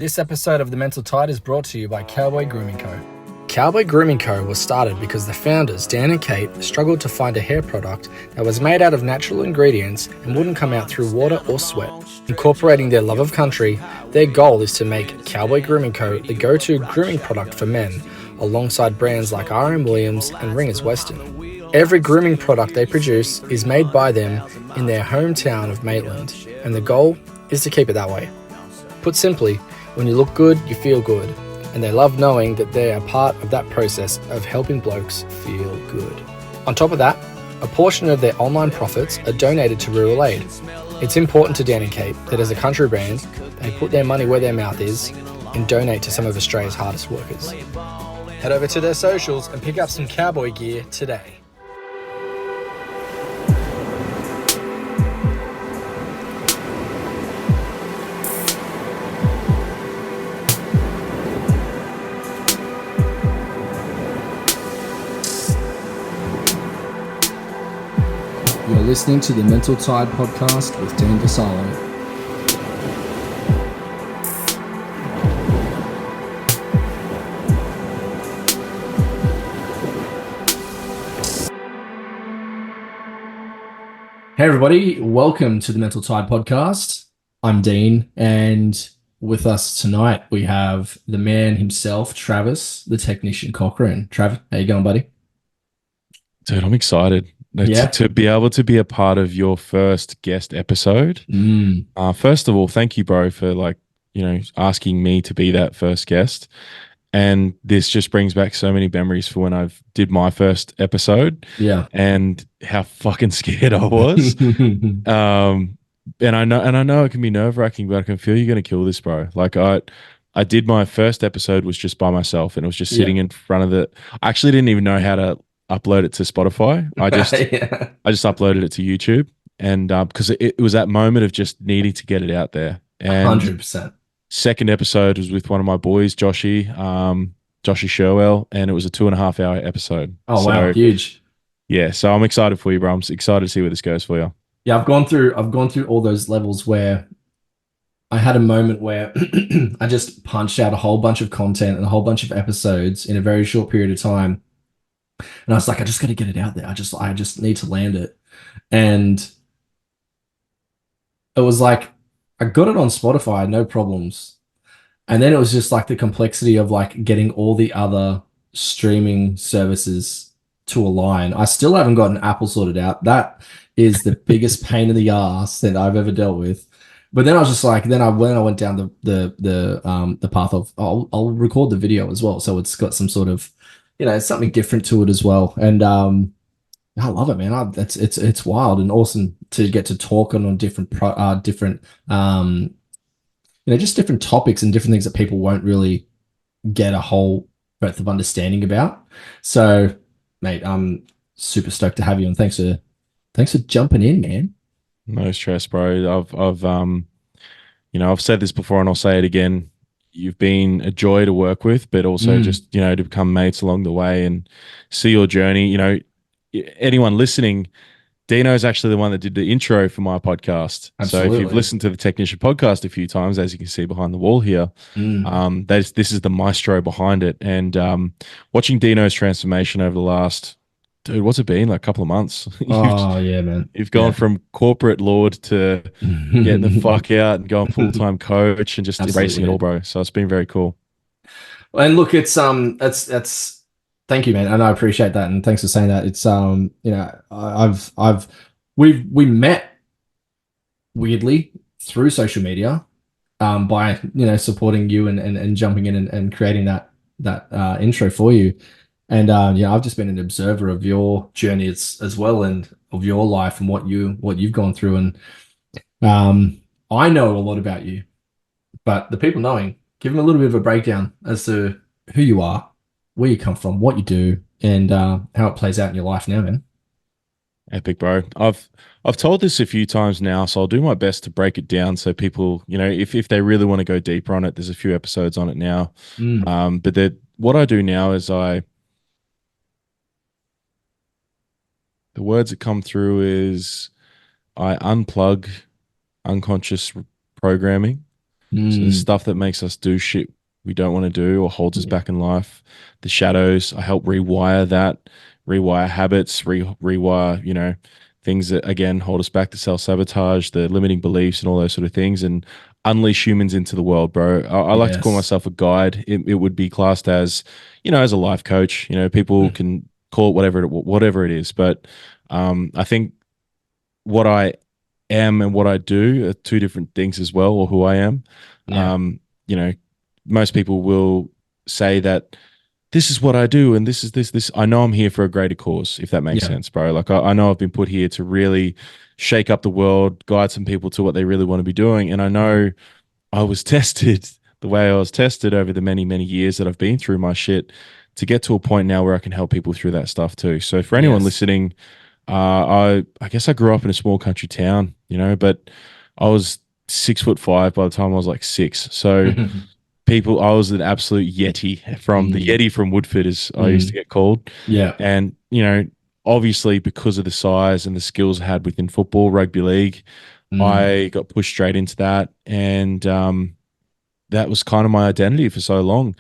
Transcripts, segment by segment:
This episode of The Mental Tide is brought to you by Cowboy Grooming Co. Cowboy Grooming Co. was started because the founders, Dan and Kate, struggled to find a hair product that was made out of natural ingredients and wouldn't come out through water or sweat. Incorporating their love of country, their goal is to make Cowboy Grooming Co. the go-to grooming product for men, alongside brands like R.M. Williams and Ringers Western. Every grooming product they produce is made by them in their hometown of Maitland, and the goal is to keep it that way. Put simply, when you look good, you feel good, and they love knowing that they are part of that process of helping blokes feel good. On top of that, a portion of their online profits are donated to Rural Aid. It's important to Dan and Kate that as a country brand, they put their money where their mouth is and donate to some of Australia's hardest workers. Head over to their socials and pick up some cowboy gear today. You're listening to the Mental Tide podcast with Dan Vassallo. Hey everybody, welcome to the Mental Tide podcast. I'm Dean, and with us tonight we have the man himself, Travis, the technician Cochrane. Travis, how you going, buddy? Dude, I'm excited to be able to be a part of your first guest episode. First of all, thank you, bro, for asking me to be that first guest. And this just brings back so many memories for when I've did my first episode. Yeah. And how fucking scared I was. And I know it can be nerve-wracking, but I can feel you're gonna kill this, bro. Like I did my first episode was just by myself, and it was just sitting in front of I actually didn't even know how to upload it to Spotify. I just uploaded it to YouTube, and because it was that moment of just needing to get it out there. And 100%. Second episode was with one of my boys, Joshy Sherwell, and it was a 2.5 hour episode. Oh, wow, huge. Yeah, so I'm excited for you, bro. I'm excited to see where this goes for you. Yeah, I've gone through all those levels where I had a moment where I just punched out a whole bunch of content and a whole bunch of episodes in a very short period of time. And I was like, I just got to get it out there. I just need to land it. And it was like, I got it on Spotify, no problems. And then it was just like the complexity of like getting all the other streaming services to align. I still haven't gotten Apple sorted out. That is the biggest pain in the ass that I've ever dealt with. But then I was just like, when I went down the path of I'll record the video as well, so it's got some sort of something different to it as well. And I love it, man. It's wild and awesome to get to talk on different just different topics and different things that people won't really get a whole breadth of understanding about. So, mate, I'm super stoked to have you, and thanks for jumping in, man. No stress, bro. I've said this before and I'll say it again. You've been a joy to work with, but also just, to become mates along the way and see your journey. Anyone listening, Dino is actually the one that did the intro for my podcast. Absolutely. So if you've listened to the Technician podcast a few times, as you can see behind the wall here, this is the maestro behind it. And watching Dino's transformation over the last, dude, what's it been? Like a couple of months. Oh, yeah, man. You've gone from corporate lord to getting the fuck out and going full-time coach and just embracing it all, bro. So it's been very cool. And look, it's that's thank you, man. And I appreciate that. And thanks for saying that. It's we met weirdly through social media by supporting you and jumping in and creating that intro for you. And I've just been an observer of your journey as well, and of your life and what you've gone through. And I know a lot about you, but the people knowing, give them a little bit of a breakdown as to who you are, where you come from, what you do, and how it plays out in your life now, man. Epic, bro. I've told this a few times now, so I'll do my best to break it down so people, if they really want to go deeper on it, there's a few episodes on it now. But what I do now is the words that come through is I unplug unconscious programming So the Mm. stuff that makes us do shit we don't want to do or holds us back in life. The shadows, I help rewire that, rewire habits, rewire, things that again hold us back, the self-sabotage, the limiting beliefs and all those sort of things, and unleash humans into the world, bro. I like to call Yes. myself a guide. It would be classed as, as a life coach. People Mm. can call it whatever it is. But I think what I am and what I do are two different things as well, or who I am. Yeah. You know, most people will say that this is what I do and this is this. I know I'm here for a greater cause, if that makes Yeah. sense, bro. Like I know I've been put here to really shake up the world, guide some people to what they really want to be doing. And I know I was tested the way I was tested over the many, many years that I've been through my shit to get to a point now where I can help people through that stuff too. So for anyone Yes. listening, I guess I grew up in a small country town, but I was 6'5" by the time I was like six. So I was an absolute Yeti from the Mm. Yeti from Woodford, as I used to Mm. get called. Yeah. And, obviously because of the size and the skills I had within football, rugby league, Mm. I got pushed straight into that. And that was kind of my identity for so long.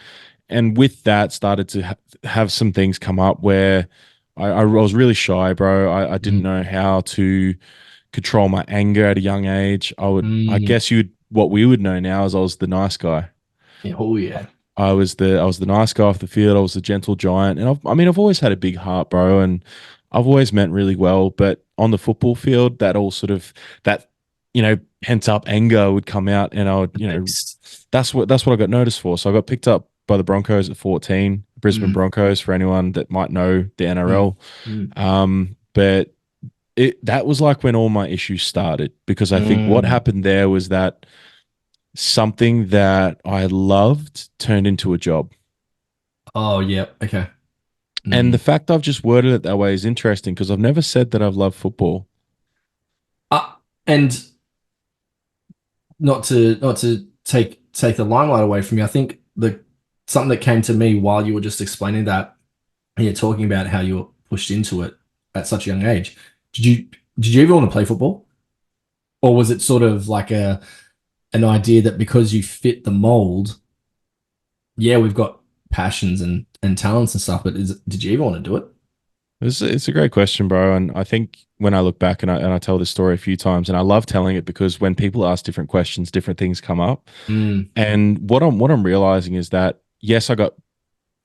And with that, started to have some things come up where I was really shy, bro. I didn't Mm. know how to control my anger at a young age. I Mm. guess what we would know now is I was the nice guy. Yeah. Oh yeah. I was the nice guy off the field. I was the gentle giant, and I've always had a big heart, bro, and I've always meant really well. But on the football field, that all sort of that pent up anger would come out, and I would that's what I got noticed for. So I got picked up by the Broncos at 14, Brisbane Mm. Broncos, for anyone that might know the NRL. Mm. But that was like when all my issues started, because I think what Mm. happened there was that something that I loved turned into a job. Oh yeah. Okay. And the Mm. fact I've just worded it that way is interesting because I've never said that I've loved football. And not to take the limelight away from you, I think the something that came to me while you were just explaining that, and you're talking about how you were pushed into it at such a young age. Did you did you ever want to play football, or was it sort of like an idea that because you fit the mold, yeah, we've got passions and talents and stuff, but did you ever want to do it? It's a great question, bro. And I think when I look back and I tell this story a few times, and I love telling it because when people ask different questions, different things come up. Mm. And what I'm realizing is that yes, I got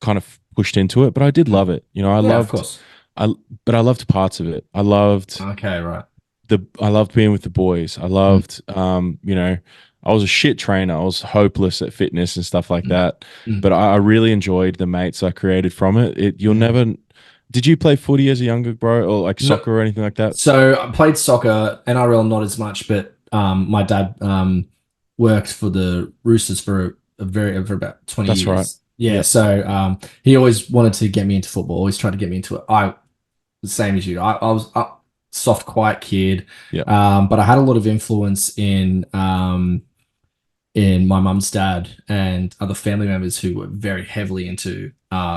kind of pushed into it, but I did love it. Yeah, of course. But I loved parts of it. Okay, right. I loved being with the boys. I Mm. loved, I was a shit trainer. I was hopeless at fitness and stuff like Mm. that. Mm. But I really enjoyed the mates I created from it. You'll Mm. never. Did you play footy as a younger bro, or like No, soccer or anything like that? so I played soccer, NRL not as much, but my dad worked for the Roosters for about 20 That's right. years. Yeah, Yep. so he always wanted to get me into football, always tried to get me into it. The same as you. I was a soft, quiet kid, Yep. but I had a lot of influence in my mum's dad and other family members who were very heavily into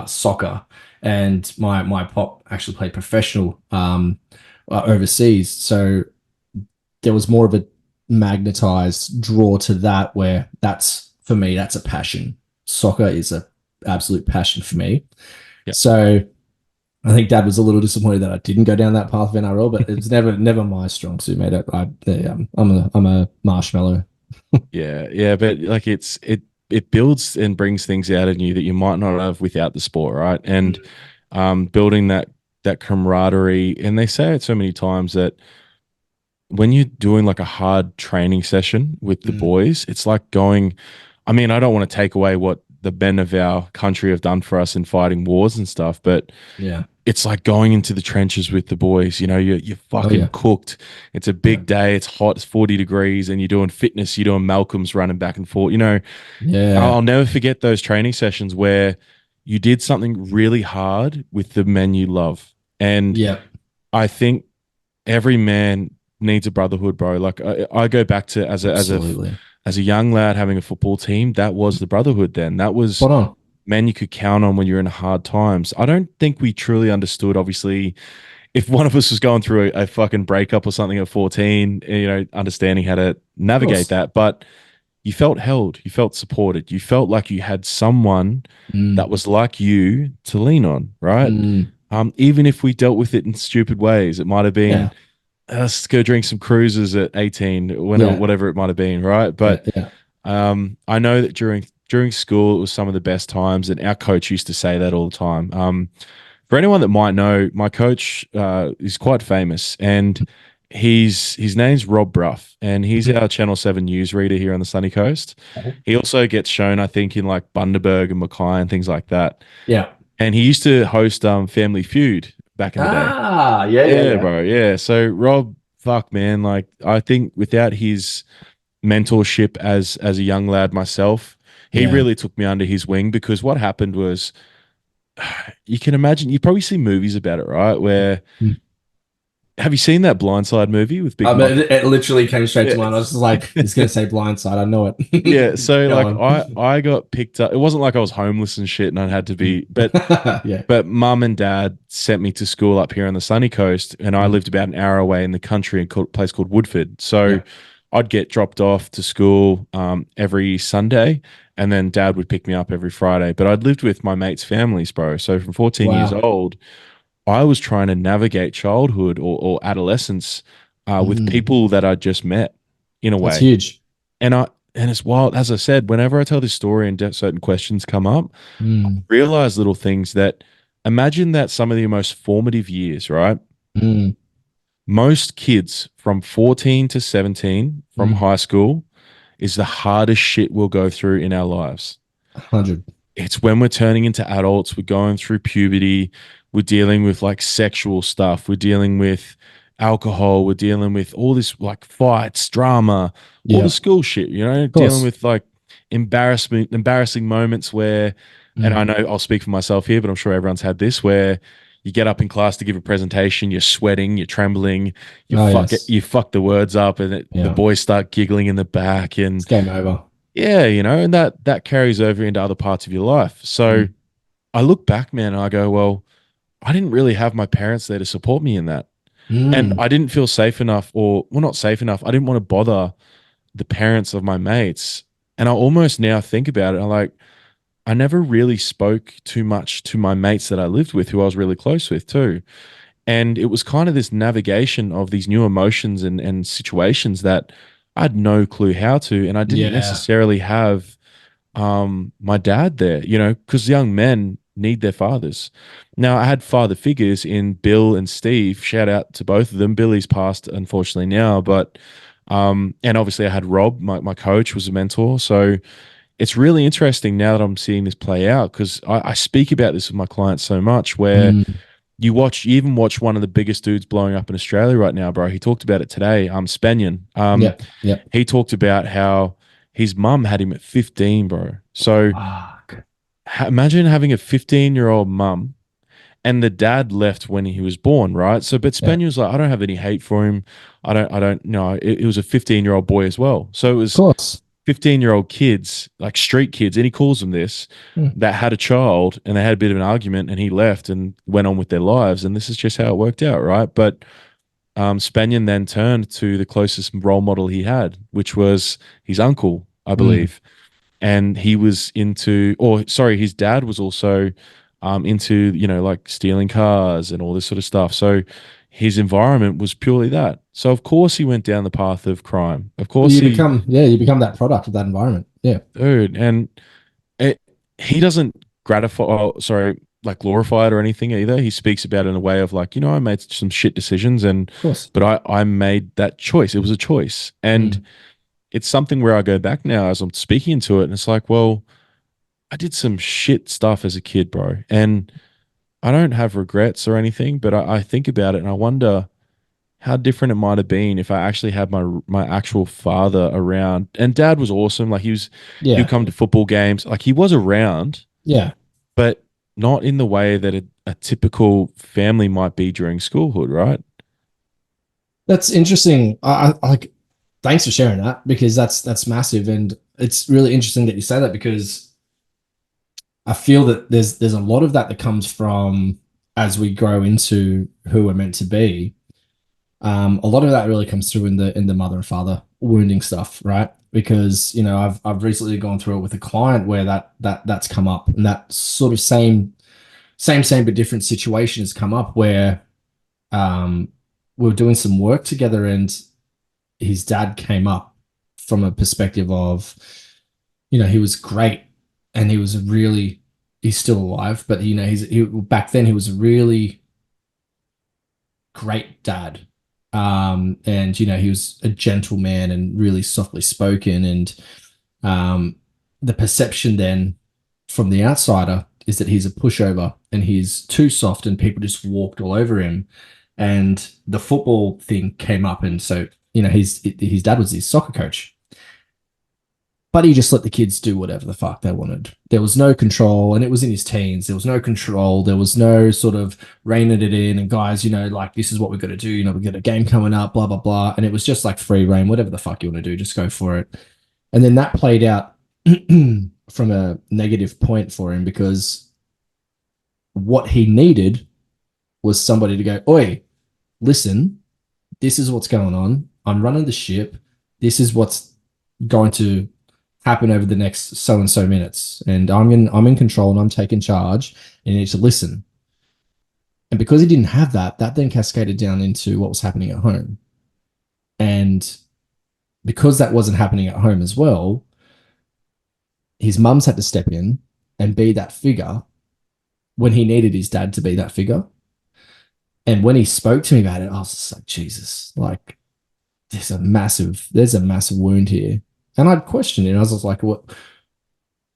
soccer. And my pop actually played professional overseas, so there was more of a magnetized draw to that. Where that's for me, that's a passion. Soccer is a absolute passion for me. Yep. So I think Dad was a little disappointed that I didn't go down that path of NRL, but it was never my strong suit, mate. I'm a marshmallow. Yeah, but like it builds and brings things out in you that you might not have without the sport, right? And building that camaraderie. And they say it so many times that when you're doing like a hard training session with the boys, it's like going. I mean, I don't want to take away what the men of our country have done for us in fighting wars and stuff, but Yeah. it's like going into the trenches with the boys. You're fucking yeah. cooked. It's a big day. It's hot. It's 40 degrees, and you're doing fitness. You're doing Malcolm's running back and forth. Yeah. I'll never forget those training sessions where you did something really hard with the men you love. And Yeah. I think every man needs a brotherhood, bro. Like I go back to Absolutely. as a young lad having a football team. That was the brotherhood. Then that was Spot on. men you could count on when you're in hard times. I don't think we truly understood, obviously, if one of us was going through a fucking breakup or something at 14, understanding how to navigate that. But you felt held, you felt supported, you felt like you had someone that was like you to lean on, right? Even if we dealt with it in stupid ways, it might have been let's go drink some cruises at 18, whatever it might have been, right? But I know that during school it was some of the best times, and our coach used to say that all the time. For anyone that might know, my coach is quite famous, and his name's Rob Bruff, and he's our Channel 7 newsreader here on the sunny coast. He also gets shown, I think, in like Bundaberg and Mackay and things like that. Yeah. And he used to host Family Feud back in the day. Yeah, bro. Yeah. So Rob, fuck, man, like I think without his mentorship as a young lad myself, he really took me under his wing, because what happened was, you can imagine, you probably see movies about it, right? Where have you seen that Blindside movie with Big Mike? It literally came straight to mind. I was just like, it's going to say Blindside. I know it. Yeah. So like I got picked up. It wasn't like I was homeless and shit and I had to be, but but mum and dad sent me to school up here on the sunny coast, and I lived about an hour away in the country in a place called Woodford. So I'd get dropped off to school every Sunday, and then dad would pick me up every Friday. But I'd lived with my mates' families, bro. So from 14 years old, I was trying to navigate childhood or adolescence with people that I just met in a way. That's huge. And it's wild. As I said, whenever I tell this story and certain questions come up, realize little things that, imagine that some of the most formative years, right? Most kids from 14 to 17 from high school is the hardest shit we'll go through in our lives. 100. It's when we're turning into adults, we're going through puberty, we're dealing with like sexual stuff, we're dealing with alcohol, we're dealing with all this like fights, drama, all the school shit, you know, dealing with like embarrassing moments where, and I know I'll speak for myself here, but I'm sure everyone's had this, where you get up in class to give a presentation, you're sweating, you're trembling, you fuck the words up, and the boys start giggling in the back, and it's game over. Yeah, you know, and that carries over into other parts of your life. So I look back, man, and I go, well, I didn't really have my parents there to support me in that. And I didn't feel safe enough, not safe enough. I didn't want to bother the parents of my mates. And I almost now think about it, I'm like, I never really spoke too much to my mates that I lived with, who I was really close with too. And it was kind of this navigation of these new emotions and situations that I had no clue how to. And I didn't necessarily have my dad there, you know, because young men need their fathers. Now, I had father figures in Bill and Steve. Shout out to both of them. Billy's passed, unfortunately, now, but and obviously I had Rob, my coach, was a mentor. So it's really interesting now that I'm seeing this play out, because I speak about this with my clients so much, where you even watch one of the biggest dudes blowing up in Australia right now, bro. He talked about it today, Spenyon. He talked about how his mum had him at 15, bro. So imagine having a 15-year-old mum, and the dad left when he was born, right? So, but Spenyon was like, I don't have any hate for him. I don't know. It was a 15-year-old boy as well. So it was 15-year-old kids, like street kids, and he calls them this, that had a child, and they had a bit of an argument, and he left and went on with their lives. And this is just how it worked out, right? But Spenyon then turned to the closest role model he had, which was his uncle, I believe. And he was his dad was also into, you know, like stealing cars and all this sort of stuff. So his environment was purely that. So of course he went down the path of crime. Of course you become that product of that environment. Yeah, dude. And he doesn't like glorify it or anything either. He speaks about it in a way of like, you know, I made some shit decisions, but I made that choice. It was a choice, and it's something where I go back now as I'm speaking into it, and it's like, well, I did some shit stuff as a kid, bro, and I don't have regrets or anything, but I think about it and I wonder how different it might have been if I actually had my actual father around. And dad was awesome. Like he'd come to football games. Like he was around. Yeah. But not in the way that a typical family might be during schoolhood, right? That's interesting. I like, thanks for sharing that, because that's massive. And it's really interesting that you say that, because I feel that there's a lot of that comes from, as we grow into who we're meant to be. A lot of that really comes through in the mother and father wounding stuff, right? because I've recently gone through it with a client where that's come up, and that sort of same but different situation has come up where we were doing some work together, and his dad came up from a perspective of, he was great, and he's still alive, but back then he was a really great dad. And he was a gentleman and really softly spoken, and the perception then from the outsider is that he's a pushover and he's too soft, and people just walked all over him. And the football thing came up, and so his dad was his soccer coach, but he just let the kids do whatever the fuck they wanted. There was no control, and it was in his teens. There was no control. There was no sort of reining it in. And guys, like, this is what we've got to do. We've got a game coming up, blah, blah, blah. And it was just like free reign, whatever the fuck you want to do, just go for it. And then that played out from a negative point for him, because what he needed was somebody to go, oi, listen, this is what's going on. I'm running the ship. This is what's going to happen over the next so and so minutes, and I'm in control, and I'm taking charge, and you need to listen. And because he didn't have that then cascaded down into what was happening at home. And because that wasn't happening at home as well, his mum's had to step in and be that figure when he needed his dad to be that figure. And when he spoke to me about it, I was just like, Jesus, like, there's a massive wound here. And I'd questioned it. I was just like, what?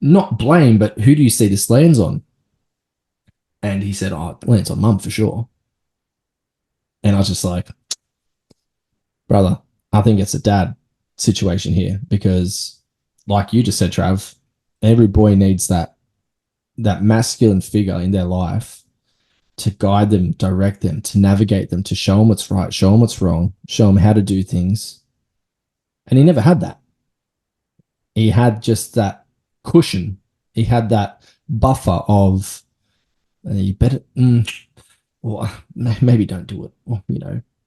Not blame, but who do you see this lands on? And he said, it lands on mum for sure. And I was just like, brother, I think it's a dad situation here, because like you just said, Trav, every boy needs that masculine figure in their life to guide them, direct them, to navigate them, to show them what's right, show them what's wrong, show them how to do things. And he never had that. He had just that cushion. He had that buffer of, you better, or maybe don't do it, or,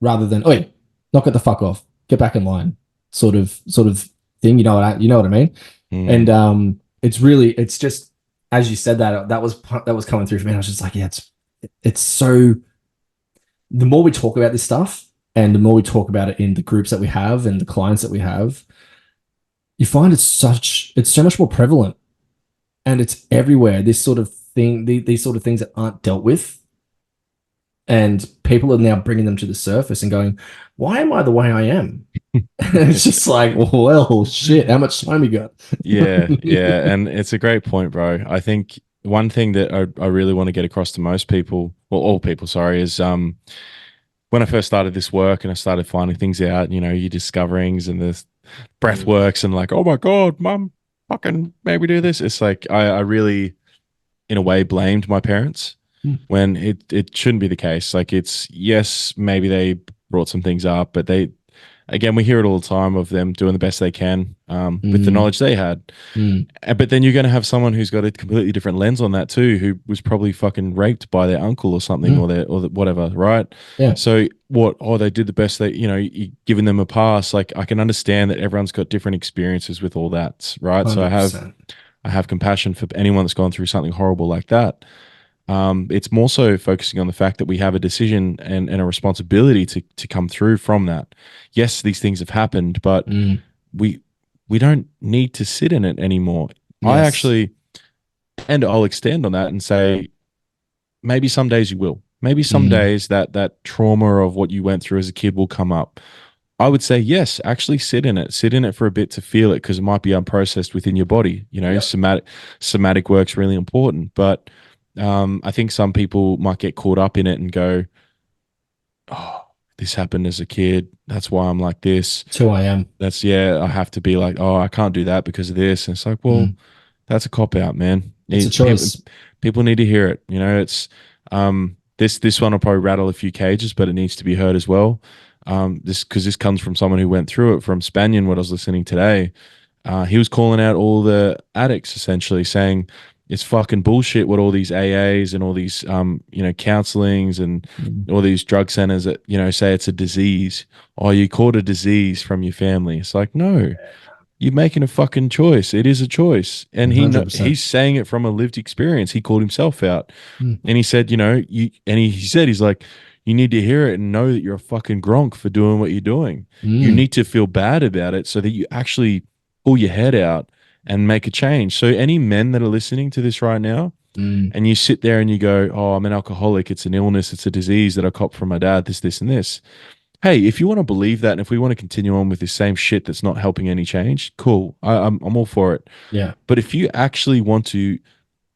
rather than, oi, knock it the fuck off, get back in line, sort of thing. You know what I mean? Mm. And it's just, as you said that was coming through for me. And I was just like, yeah, it's so. The more we talk about this stuff, and the more we talk about it in the groups that we have and the clients that we have, you find it's so much more prevalent, and it's everywhere. This sort of thing, these sort of things that aren't dealt with, and people are now bringing them to the surface and going, "Why am I the way I am?" And it's just like, well, shit. How much time you got? yeah, and it's a great point, bro. I think one thing that I really want to get across to most people, well, all people, sorry, is when I first started this work and I started finding things out, your discoverings and the breath works, and like, oh my God, mum, fucking maybe do this. It's like, I really, in a way, blamed my parents when it shouldn't be the case. Like, it's, yes, maybe they brought some things up, but again, we hear it all the time of them doing the best they can with the knowledge they had. But then you're going to have someone who's got a completely different lens on that too, who was probably fucking raped by their uncle or something, or whatever, right? Yeah. So they did the best you're giving them a pass. Like, I can understand that everyone's got different experiences with all that, right? 100%. So I have compassion for anyone that's gone through something horrible like that. It's more so focusing on the fact that we have a decision and a responsibility to come through from that. Yes, these things have happened, but we don't need to sit in it anymore. Yes. I'll extend on that and say, maybe some days you will. Maybe some days that trauma of what you went through as a kid will come up. I would say, yes, actually sit in it for a bit to feel it, because it might be unprocessed within your body. Yep. Somatic work's really important, but I think some people might get caught up in it and go, oh, this happened as a kid, that's why I'm like this. That's who I am. I have to be like, oh, I can't do that because of this. And it's like, well, that's a cop-out, man. It's a choice. People need to hear it. It's this one will probably rattle a few cages, but it needs to be heard as well. Because this comes from someone who went through it, from Spanion, what I was listening today. He was calling out all the addicts, essentially saying, it's fucking bullshit what all these AAs and all these, counselings and all these drug centers that, say it's a disease. Oh, you caught a disease from your family. It's like, no, you're making a fucking choice. It is a choice. And he's 100%. saying it from a lived experience. He called himself out. Mm. And he said, he said, he's like, you need to hear it and know that you're a fucking gronk for doing what you're doing. You Mm. need to feel bad about it so that you actually pull your head out and make a change. So any men that are listening to this right now, Mm. and you sit there and you go, oh, I'm an alcoholic. It's an illness. It's a disease that I copped from my dad, this, and this. Hey, if you want to believe that, and if we want to continue on with this same shit that's not helping any change, cool. I'm all for it. Yeah. But if you actually want to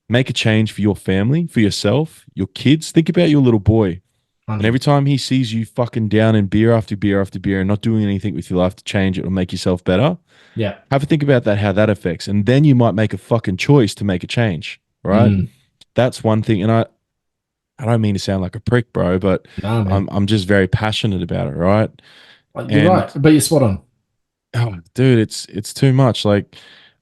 make a change for your family, for yourself, your kids, think about your little boy. And every time he sees you fucking down in beer after beer after beer and not doing anything with your life to change it or make yourself better, Yeah. have a think about that, how that affects. And then you might make a fucking choice to make a change, right? Mm. That's one thing. And I don't mean to sound like a prick, bro, but Nah, man. I'm just very passionate about it, right? You're right, but you're spot on. Oh, dude, it's too much. Like,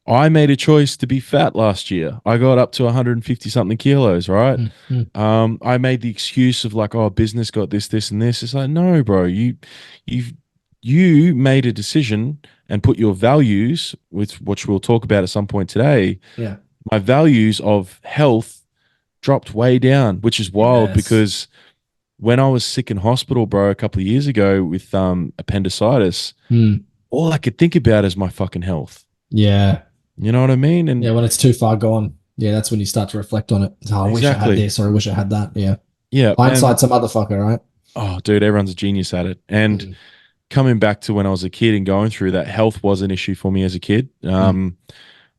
I made a choice to be fat last year. I got up to 150 something kilos, right? Mm. I made the excuse of like, oh, business got this, and this. It's like, no, bro, you made a decision and put your values, which we'll talk about at some point today. Yeah. My values of health dropped way down, which is wild Yes. because when I was sick in hospital, bro, a couple of years ago with appendicitis, Mm. all I could think about is my fucking health. Yeah. You know what I mean? And Yeah, when it's too far gone, yeah, that's when you start to reflect on it. Oh, I wish I had Exactly. this, or I wish I had that. Yeah. yeah, Hindsight's a motherfucker, right? oh, dude, everyone's a genius at it. And Mm. coming back to when I was a kid and going through that, health was an issue for me as a kid.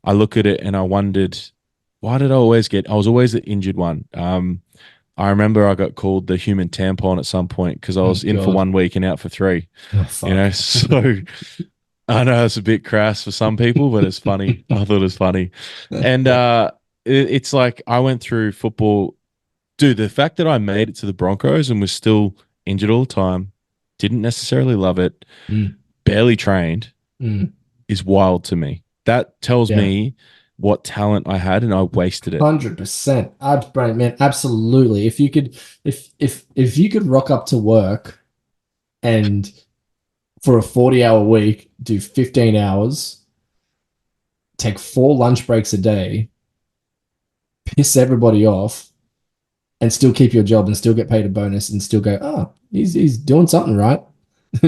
I look at it and I wondered, why did I was always the injured one. I remember I got called the human tampon at some point because I was in for God. 1 week and out for 3. Oh, fuck. You know, so I know it's a bit crass for some people, but it's funny. I thought it was funny. And it's like I went through football. Dude, the fact that I made it to the Broncos and was still injured all the time, didn't necessarily love it, Mm. barely trained, Mm. is wild to me. That tells Yeah. me what talent I had and I wasted it. 100%. Man, absolutely. If you could rock up to work and for a 40-hour week, do 15 hours, take 4 lunch breaks a day, piss everybody off, and still keep your job and still get paid a bonus and still go, oh, he's doing something right.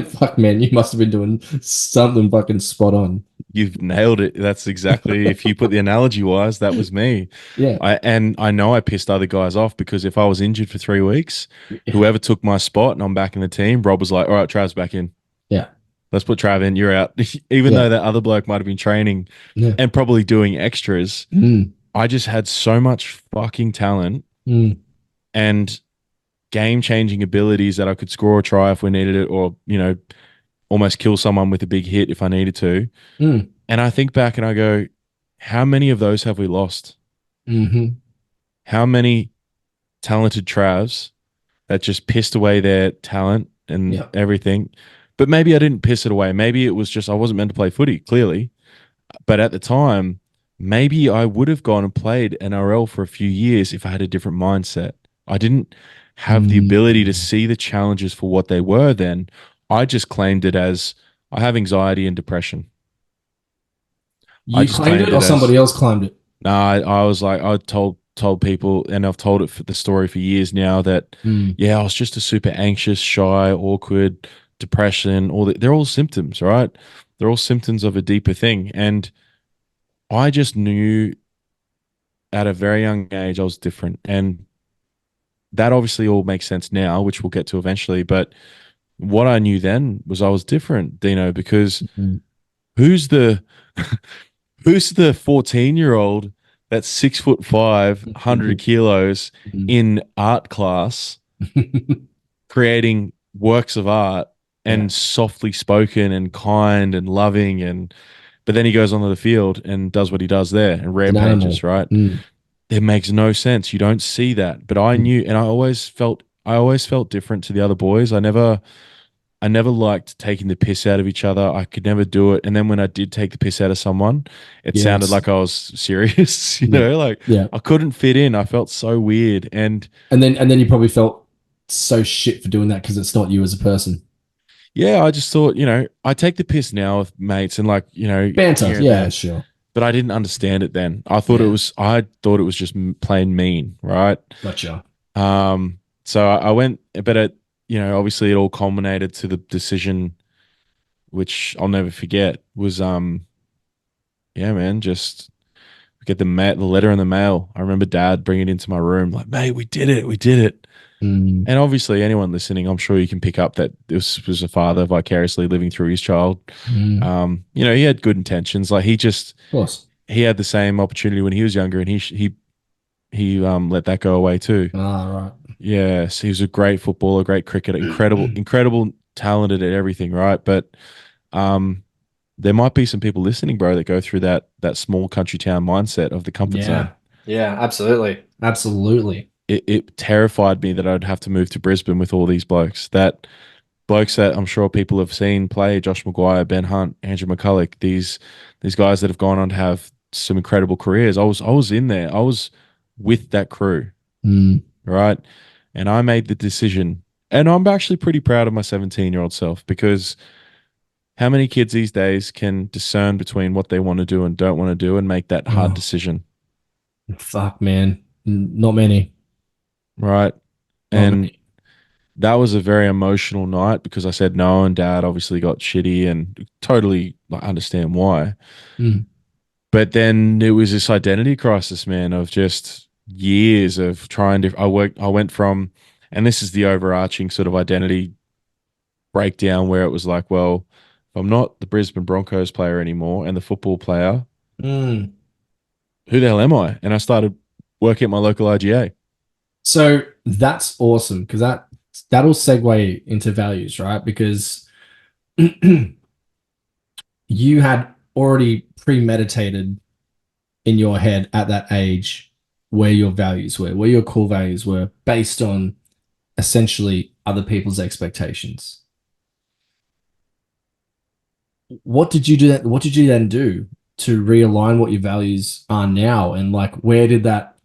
Fuck, man, you must have been doing something fucking spot on. You've nailed it. That's exactly, if you put the analogy wise, that was me. Yeah. I know I pissed other guys off because if I was injured for 3 weeks, whoever took my spot and I'm back in the team, Rob was like, all right, Trav's back in. Yeah. Let's put Trav in. You're out. Even though that other bloke might have been training and probably doing extras, Mm. I just had so much fucking talent and game-changing abilities that I could score a try if we needed it, or, you know, almost kill someone with a big hit if I needed to. Mm. And I think back and I go, how many of those have we lost? Mm-hmm. How many talented Travs that just pissed away their talent and everything? But maybe I didn't piss it away. Maybe it was just I wasn't meant to play footy, clearly. But at the time, maybe I would have gone and played NRL for a few years if I had a different mindset. I didn't have the ability to see the challenges for what they were then. I just claimed it as I have anxiety and depression. You claimed it or somebody else claimed it? No, I was like, I told people, and I've told it for the story for years now that, yeah, I was just a super anxious, shy, awkward, depression, they're all symptoms, right? They're all symptoms of a deeper thing. And I just knew at a very young age I was different. And that obviously all makes sense now, which we'll get to eventually. But what I knew then was I was different, Dino, because who's the 14-year-old that's 6'5", 100 kilos in art class, creating works of art and softly spoken and kind and loving, but then he goes onto the field and does what he does there and rampages, right? It makes no sense. You don't see that. But I knew, and I always felt different to the other boys. I never liked taking the piss out of each other. I could never do it. And then when I did take the piss out of someone, it sounded like I was serious, you know, like I couldn't fit in. I felt so weird. And then you probably felt so shit for doing that because it's not you as a person. yeah, I just thought, I take the piss now with mates and like, Banter. here and Yeah, there, sure. but I didn't understand it then. Yeah. I thought it was just plain mean, right? Gotcha. So I went, but obviously it all culminated to the decision, which I'll never forget, was yeah, man, just get the letter in the mail. I remember Dad bringing it into my room, like, mate, we did it, we did it. Mm, And obviously, anyone listening, I'm sure you can pick up that this was a father vicariously living through his child. of He had good intentions. Like course. he had the same opportunity when he was younger, and he let that go away too. Right. Yes, he was a great footballer, great cricketer, incredible, talented at everything, right? But um, there might be some people listening, bro, that go through that small country town mindset of the comfort zone. Yeah. Yeah, absolutely. Absolutely. It terrified me that I'd have to move to Brisbane with all these blokes that I'm sure people have seen play, Josh Maguire, Ben Hunt, Andrew McCulloch, these guys that have gone on to have some incredible careers. I was in there. I was with that crew, Mm, right? And I made the decision. And I'm actually pretty proud of my 17-year-old self, because how many kids these days can discern between what they want to do and don't want to do and make that hard oh, decision, fuck, man. Not many. right? Not And many. that was a very emotional night because I said no, and Dad obviously got shitty, and totally like, understand why. Mm, But then it was this identity crisis, man, of just years of trying to. I went from, and this is the overarching sort of identity breakdown where it was like, well, if I'm not the Brisbane Broncos player anymore and the football player, mm. who the hell am I? And I started working at my local IGA. So that's awesome because that'll segue into values, right? Because you had already premeditated in your head at that age where your values were, where your core values were based on essentially other people's expectations. What did you do that? What did you then do to realign what your values are now? And like, where did that,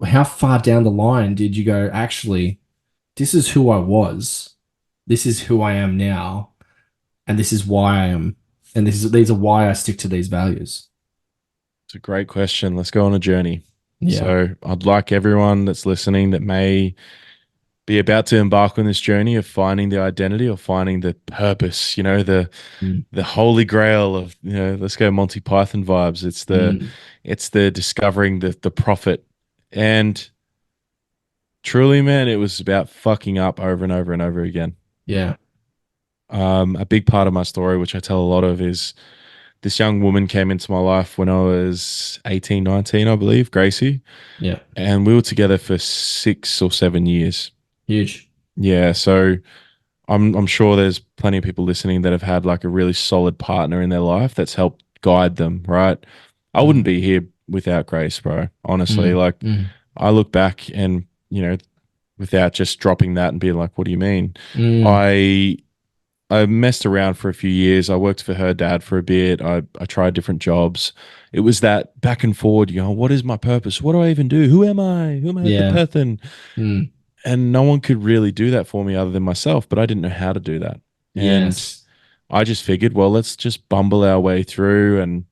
how far down the line did you go, actually, this is who I was, this is who I am now, and this is why I am, and these are why I stick to these values. It's a great question. Let's go on a journey. Yeah. So I'd like everyone that's listening that may be about to embark on this journey of finding the identity or finding the purpose, Mm. the holy grail of, let's go Monty Python vibes. Mm. It's the discovering the prophet. And truly, man, it was about fucking up over and over and over again. Yeah. A big part of my story, which I tell a lot of, is this young woman came into my life when I was 18, 19, I believe, Gracie. Yeah. And we were together for 6 or 7 years. Huge. Yeah. So I'm sure there's plenty of people listening that have had like a really solid partner in their life that's helped guide them, right? I wouldn't be here without Grace, bro. Honestly, Mm. like Mm. I look back and, without just dropping that and being like, what do you mean? Mm. I messed around for a few years. I worked for her dad for a bit. I tried different jobs. It was that back and forward, what is my purpose? What do I even do? Who am I? Who am I as a Yeah. person? Mm. And no one could really do that for me other than myself, but I didn't know how to do that. And Yes. I just figured, well, let's just bumble our way through and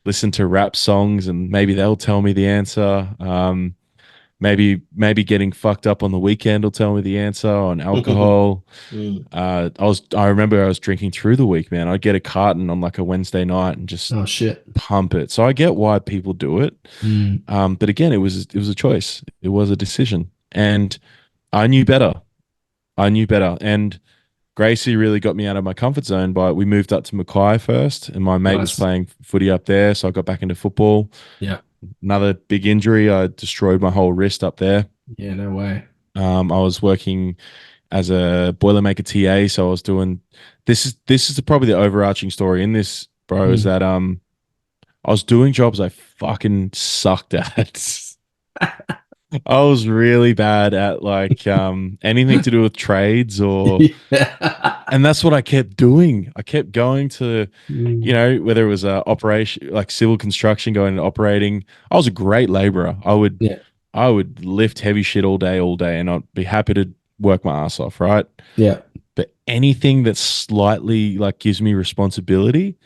listen to rap songs, and maybe they'll tell me the answer. Maybe getting fucked up on the weekend will tell me the answer on alcohol. Mm. I remember I was drinking through the week, man. I'd get a carton on like a Wednesday night and just Oh shit. pump it. So I get why people do it. Mm. But again, it was a choice. It was a decision, and I knew better. I knew better. And Gracie really got me out of my comfort zone. But we moved up to Mackay first, and my mate was Nice. playing footy up there, so I got back into football. Yeah. Another big injury. I destroyed my whole wrist up there. Yeah. No way. I was working as a Boilermaker TA, so I was doing this is probably the overarching story in this, bro, is Mm. that I was doing jobs I fucking sucked at. I was really bad at like anything to do with trades or Yeah. and that's what I kept doing. I kept going to, Mm. whether it was operation like civil construction, going and operating. I was a great laborer. Yeah. I would lift heavy shit all day, and I'd be happy to work my ass off, right? Yeah. But anything that slightly like gives me responsibility,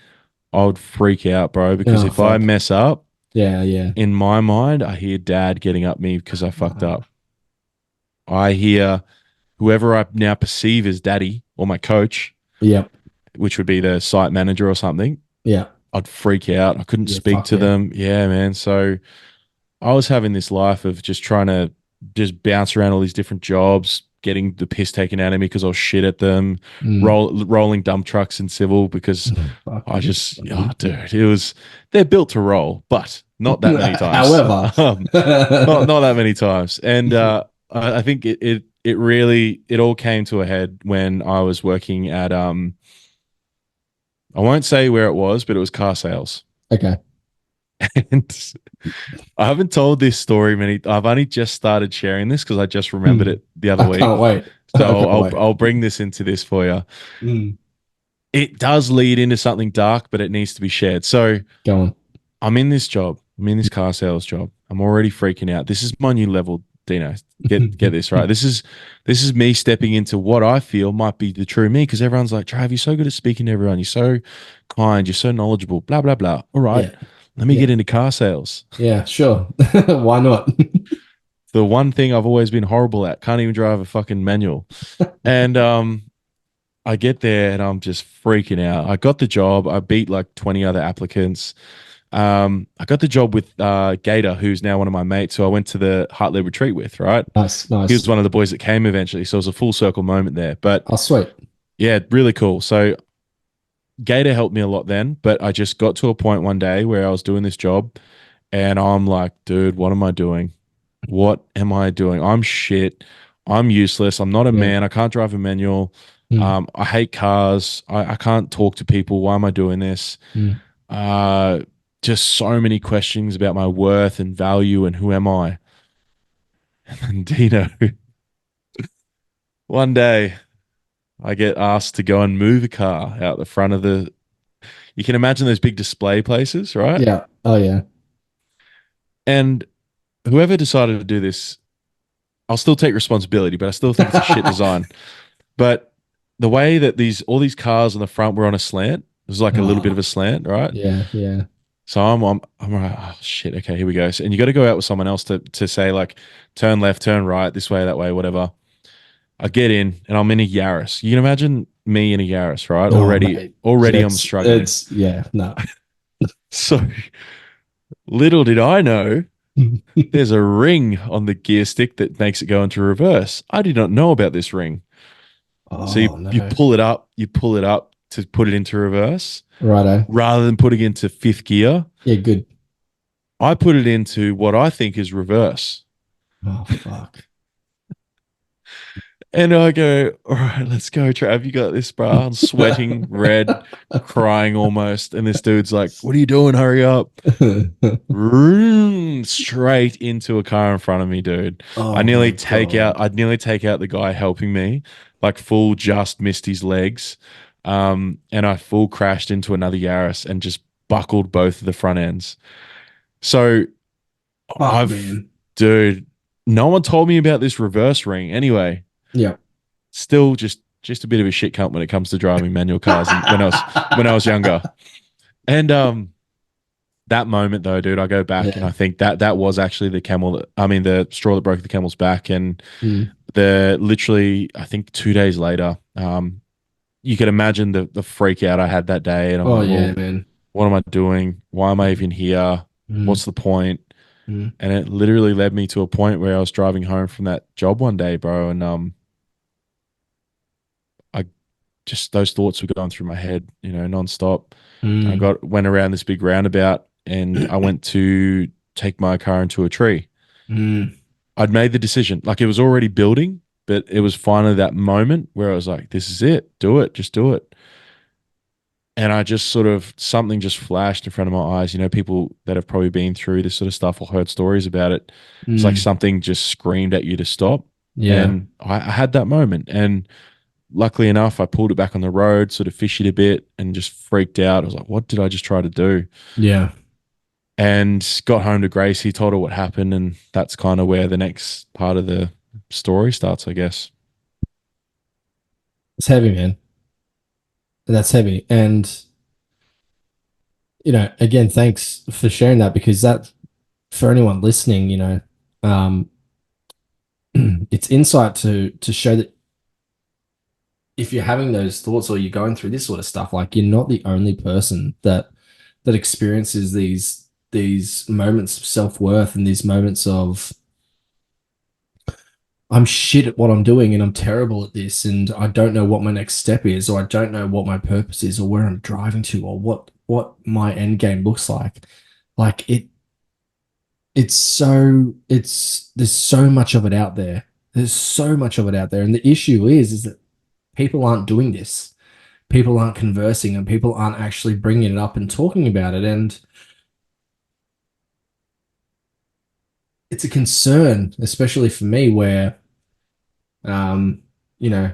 I would freak out, bro. Because Oh, if I fuck. mess up, Yeah, yeah. in my mind, I hear dad getting up me because I fucked up. I hear whoever I now perceive as daddy or my coach, Yep. which would be the site manager or something, Yeah. I'd freak out. I couldn't Yeah, speak fuck to yeah. them. Yeah, man. So I was having this life of just trying to just bounce around all these different jobs, getting the piss taken out of me because I was shit at them, Mm. rolling dump trucks in civil because Fuck. I just, oh, dude, it was, they're built to roll, but not that many times. However. Not that many times. And I think it really, it all came to a head when I was working at, I won't say where it was, but it was car sales. Okay. And I haven't told this story I've only just started sharing this because I just remembered it the other I week. can't wait. So I can't wait. I'll bring this into this for you. Mm. It does lead into something dark, but it needs to be shared. So Go on. I'm in this job. I'm in this car sales job. I'm already freaking out. This is my new level, Dino. Get this right. This is me stepping into what I feel might be the true me because everyone's like, Trav, you're so good at speaking to everyone. You're so kind. You're so knowledgeable. Blah blah blah. All right, Yeah. let me Yeah. get into car sales. Yeah, sure. Why not? The one thing I've always been horrible at. Can't even drive a fucking manual. And I get there and I'm just freaking out. I got the job. I beat like 20 other applicants. I got the job with Gator, who's now one of my mates, who I went to the Hartley retreat with, right? Nice, He nice. was one of the boys that came eventually. So it was a full circle moment there. But Oh, sweet. yeah, really cool. So Gator helped me a lot then, but I just got to a point one day where I was doing this job and I'm like, dude, what am I doing? What am I doing? I'm shit. I'm useless. I'm not a Yeah. man. I can't drive a manual. Mm. I hate cars. I can't talk to people. Why am I doing this? Mm. Just so many questions about my worth and value and who am I? And then Dino, one day I get asked to go and move a car out the front of the. You can imagine those big display places, right? Yeah. Oh, yeah. And whoever decided to do this, I'll still take responsibility, but I still think it's a shit design. But the way that all these cars on the front were on a slant, it was like a little bit of a slant, right? Yeah, yeah. So I'm like, oh shit, okay, here we go. And you got to go out with someone else to say like, turn left, turn right, this way, that way, whatever. I get in and I'm in a Yaris. You can imagine me in a Yaris, right? Oh, already mate. I'm struggling. Yeah, no. So little did I know, there's a ring on the gear stick that makes it go into reverse. I did not know about this ring. So you no. pull it up to put it into reverse Righto. rather than putting it into fifth gear. Yeah, good. I put it into what I think is reverse. Oh, fuck. And I go, all right, let's go, Trav. You got this, bro. I'm sweating, red, crying almost. And this dude's like, what are you doing? Hurry up. Straight into a car in front of me, dude. Oh, I'd nearly my take God. out the guy helping me, like full just missed his legs. And I full crashed into another Yaris and just buckled both of the front ends. So Fuck, man. dude, no one told me about this reverse ring anyway. Yeah. Still just a bit of a shit cunt when it comes to driving manual cars when I was younger. And that moment though, dude, I go back and I think that was actually the straw that broke the camel's back. And the literally, I think 2 days later, you can imagine the freak out I had that day. And I'm like, yeah, well, man. what am I doing? Why am I even here? What's the point? And it literally led me to a point where I was driving home from that job one day, bro. And I just, those thoughts were going through my head, nonstop. I went around this big roundabout and I went to take my car into a tree. I'd made the decision. Like it was already building, but it was finally that moment where I was like, this is it. Do it. Just do it. And I just something just flashed in front of my eyes. People that have probably been through this sort of stuff or heard stories about it. It's like something just screamed at you to stop. Yeah. And I had that moment. And luckily enough, I pulled it back on the road, sort of fished a bit and just freaked out. I was like, what did I just try to do? Yeah. And got home to Gracie, told her what happened. And that's kind of where the next part of the story starts, I guess. It's heavy, man. And that's heavy. And, again, thanks for sharing that, because that, for anyone listening, um, it's insight to show that if you're having those thoughts or you're going through this sort of stuff, like, you're not the only person that experiences these moments of self-worth and these moments of, I'm shit at what I'm doing and I'm terrible at this and I don't know what my next step is, or I don't know what my purpose is, or where I'm driving to, or what my end game looks like. Like, there's so much of it out there. There's so much of it out there. And the issue is that people aren't doing this. People aren't conversing, and people aren't actually bringing it up and talking about it. And it's a concern, especially for me, where, um, you know,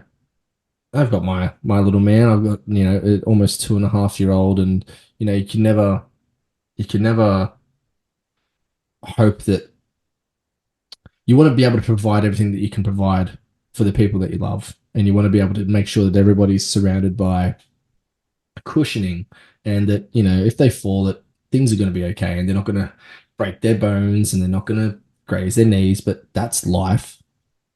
I've got my little man. I've got, almost 2.5-year-old, and you can never hope that you want to be able to provide everything that you can provide for the people that you love, and you want to be able to make sure that everybody's surrounded by cushioning, and that, if they fall, that things are going to be okay, and they're not going to break their bones, and they're not going to graze their knees. But that's life.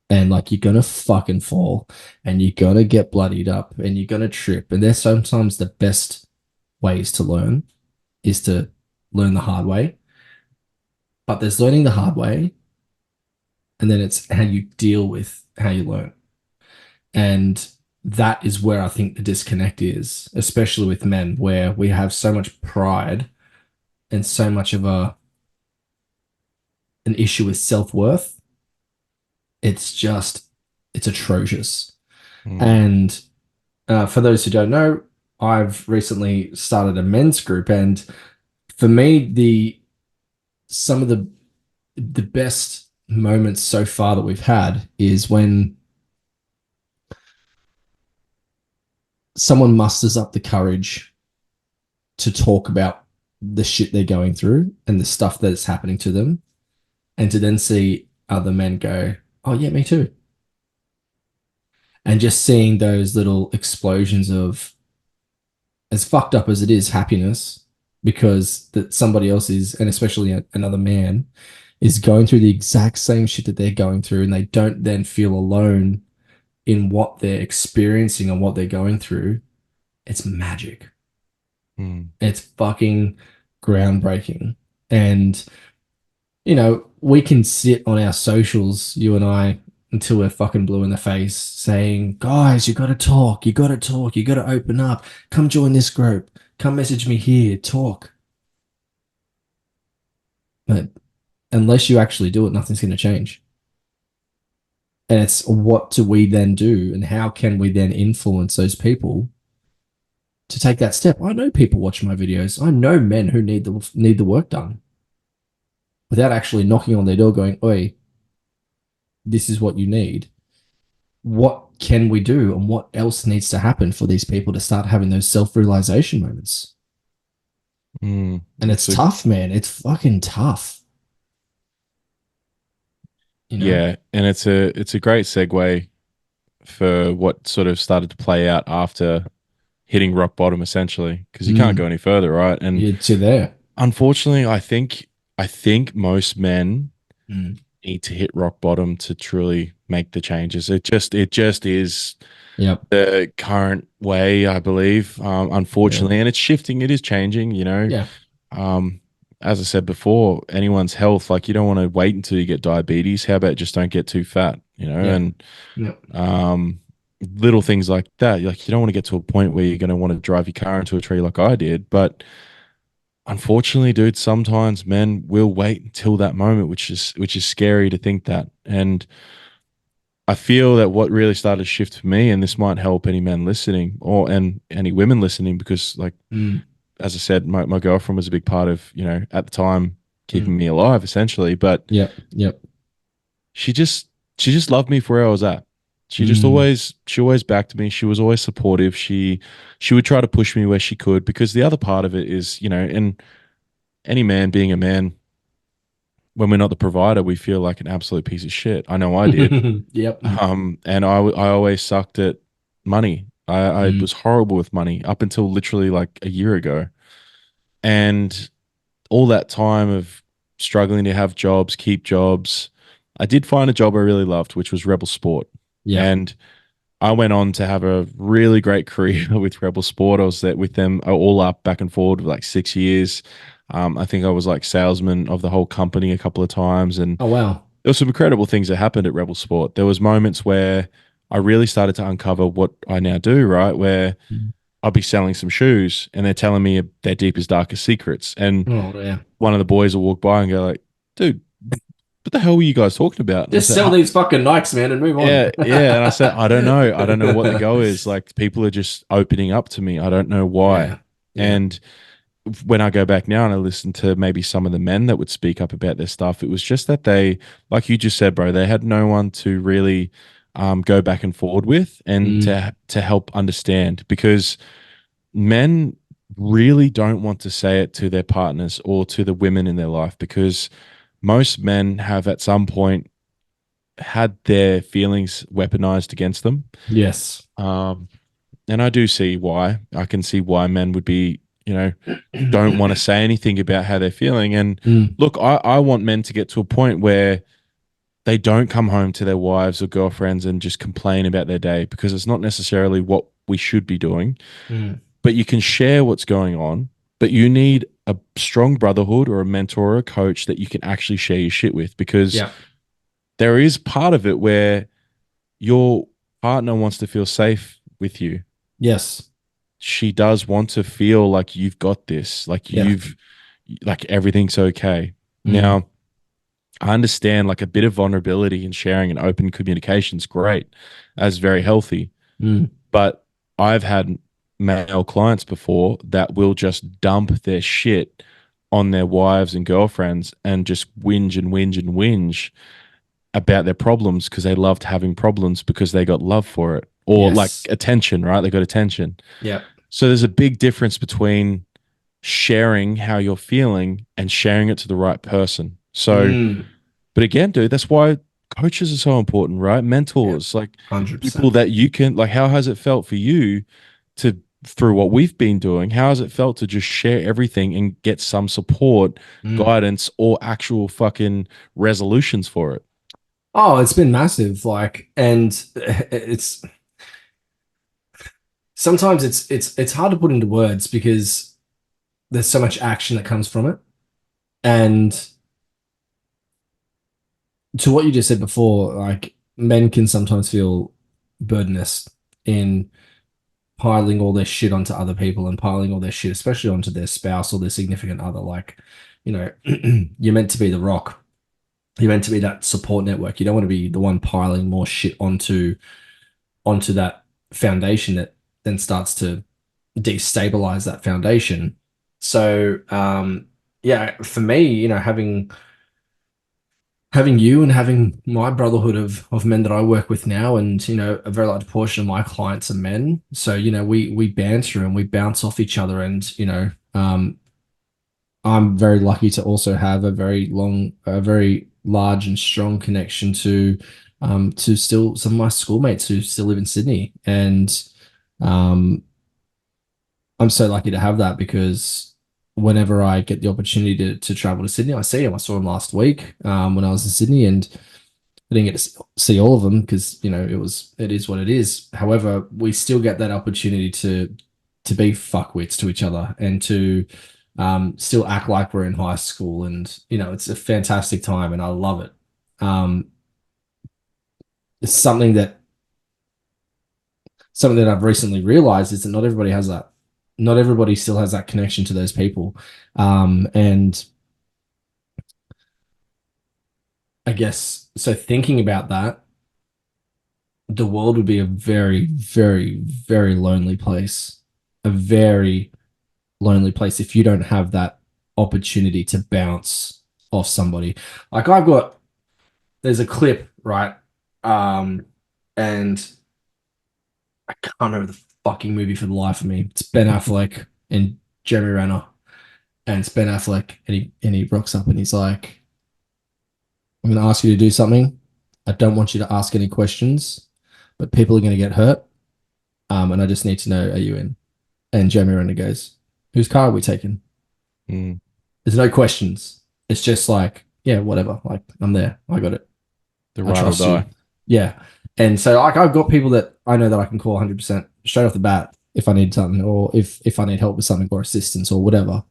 And, like, you're gonna fucking fall, and you're gonna get bloodied up, and you're gonna trip. And there's sometimes the best ways to learn is to learn the hard way. But there's learning the hard way, and then it's how you deal with how you learn. And that is where I think the disconnect is, especially with men, where we have so much pride and so much of an issue with self-worth. It's atrocious. And for those who don't know, I've recently started a men's group, and for me, some of the best moments so far that we've had is when someone musters up the courage to talk about the shit they're going through and the stuff that's happening to them, and to then see other men go, "Oh yeah, me too." And just seeing those little explosions of, as fucked up as it is, happiness, because that somebody else is, and especially another man, is going through the exact same shit that they're going through, and they don't then feel alone in what they're experiencing and what they're going through. It's magic. It's fucking groundbreaking. And, we can sit on our socials, you and I, until we're fucking blue in the face, saying, "Guys, you got to talk, you got to talk, you got to open up, come join this group, come message me here, talk." But unless you actually do it, nothing's going to change. And it's, what do we then do, and how can we then influence those people to take that step? I know people watch my videos. I know men who need the work done, without actually knocking on their door going, "Oi, this is what you need." What can we do, and what else needs to happen for these people to start having those self-realization moments? And it's tough, man. It's fucking tough. Yeah, and it's a great segue for what sort of started to play out after hitting rock bottom, essentially, because you can't go any further, right? And you're there. Unfortunately, I think most men need to hit rock bottom to truly make the changes. It just is the current way, I believe, unfortunately. And it's shifting, it is changing, as I said before, anyone's health, like, you don't want to wait until you get diabetes. How about just don't get too fat, and little things like that. Like, you don't want to get to a point where you're going to want to drive your car into a tree like I did. But unfortunately, dude, sometimes men will wait until that moment, which is scary to think that. And I feel that what really started to shift for me, and this might help any men listening, and any women listening, because, like, as I said, my girlfriend was a big part of, at the time, keeping me alive, essentially. But she just loved me for where I was at. She just always backed me. She was always supportive. She would try to push me where she could, because the other part of it is, and any man being a man, when we're not the provider, we feel like an absolute piece of shit. I know I did. Yep. And I always sucked at money. I Mm. was horrible with money up until literally like a year ago. And all that time of struggling to have jobs, keep jobs, I did find a job I really loved, which was Rebel Sport. Yeah. And I went on to have a really great career with Rebel Sport. I was there with them all up back and forward for like 6 years. I think I was like salesman of the whole company a couple of times, and Oh, wow. there were some incredible things that happened at Rebel Sport. There was moments where I really started to uncover what I now do, right? Where Mm. I'll be selling some shoes and they're telling me their deepest, darkest secrets. And Oh, yeah. one of the boys will walk by and go like, dude, what the hell were you guys talking about? And I Just said, sell these fucking Nikes, man, and move on. yeah, yeah. And I said, I don't know. I don't know what the go is. Like people are just opening up to me. I don't know why. Yeah. Yeah. And when I go back now and I listen to maybe some of the men that would speak up about their stuff, it was just that they, like you just said, bro, they had no one to really go back and forward with and Mm. to help understand, because men really don't want to say it to their partners or to the women in their life, because most men have at some point had their feelings weaponized against them. Yes. And I do see why. I can see why men would be, don't want to say anything about how they're feeling. And Mm. look, I want men to get to a point where they don't come home to their wives or girlfriends and just complain about their day, because it's not necessarily what we should be doing. Mm. But you can share what's going on, but you need a strong brotherhood or a mentor or a coach that you can actually share your shit with, because Yeah. there is part of it where your partner wants to feel safe with you. Yes. She does want to feel like you've got this, like Yeah. like everything's okay. Mm. Now, I understand like a bit of vulnerability and sharing and open communication is great, as very healthy. Mm. But I've had male clients before that will just dump their shit on their wives and girlfriends and just whinge and whinge and whinge about their problems, because they loved having problems because they got love for it, or Yes. like attention, right? They got attention. Yeah. So there's a big difference between sharing how you're feeling and sharing it to the right person. So, Mm. but again, dude, that's why coaches are so important, right? Mentors, like 100%. people that you can, like, how has it felt for you to, through what we've been doing, how has it felt to just share everything and get some support, Mm. guidance, or actual fucking resolutions for it? Oh, it's been massive. Like, and it's sometimes it's hard to put into words because there's so much action that comes from it. And to what you just said before, like men can sometimes feel burdenous in piling all their shit onto other people and piling all their shit, especially onto their spouse or their significant other. Like, you're meant to be the rock. You're meant to be that support network. You don't want to be the one piling more shit onto that foundation that then starts to destabilize that foundation. So yeah, for me, having you and having my brotherhood of men that I work with now, and a very large portion of my clients are men. So we banter and we bounce off each other, and I'm very lucky to also have a very large and strong connection to still some of my schoolmates who still live in Sydney, and um, I'm so lucky to have that because whenever I get the opportunity to travel to Sydney, I see them. I saw them last week when I was in Sydney, and I didn't get to see all of them because it is what it is. However, we still get that opportunity to be fuckwits to each other and to still act like we're in high school, and it's a fantastic time, and I love it. It's something that I've recently realized is that not everybody has that. Not everybody still has that connection to those people. And I guess so thinking about that, the world would be a very, very, very lonely place. A very lonely place if you don't have that opportunity to bounce off somebody. Like there's a clip, right? And I can't remember the fucking movie for the life of me. It's Ben Affleck and Jeremy Renner. And it's Ben Affleck, and he rocks up and he's like, I'm going to ask you to do something. I don't want you to ask any questions, but people are going to get hurt. And I just need to know, are you in? And Joe Miranda goes, whose car are we taking? Mm. There's no questions. It's just like, yeah, whatever. Like, I'm there. I got it. The I ride or trust die. you. Yeah. And so like I've got people that I know that I can call 100% straight off the bat if I need something, or if I need help with something or assistance or whatever.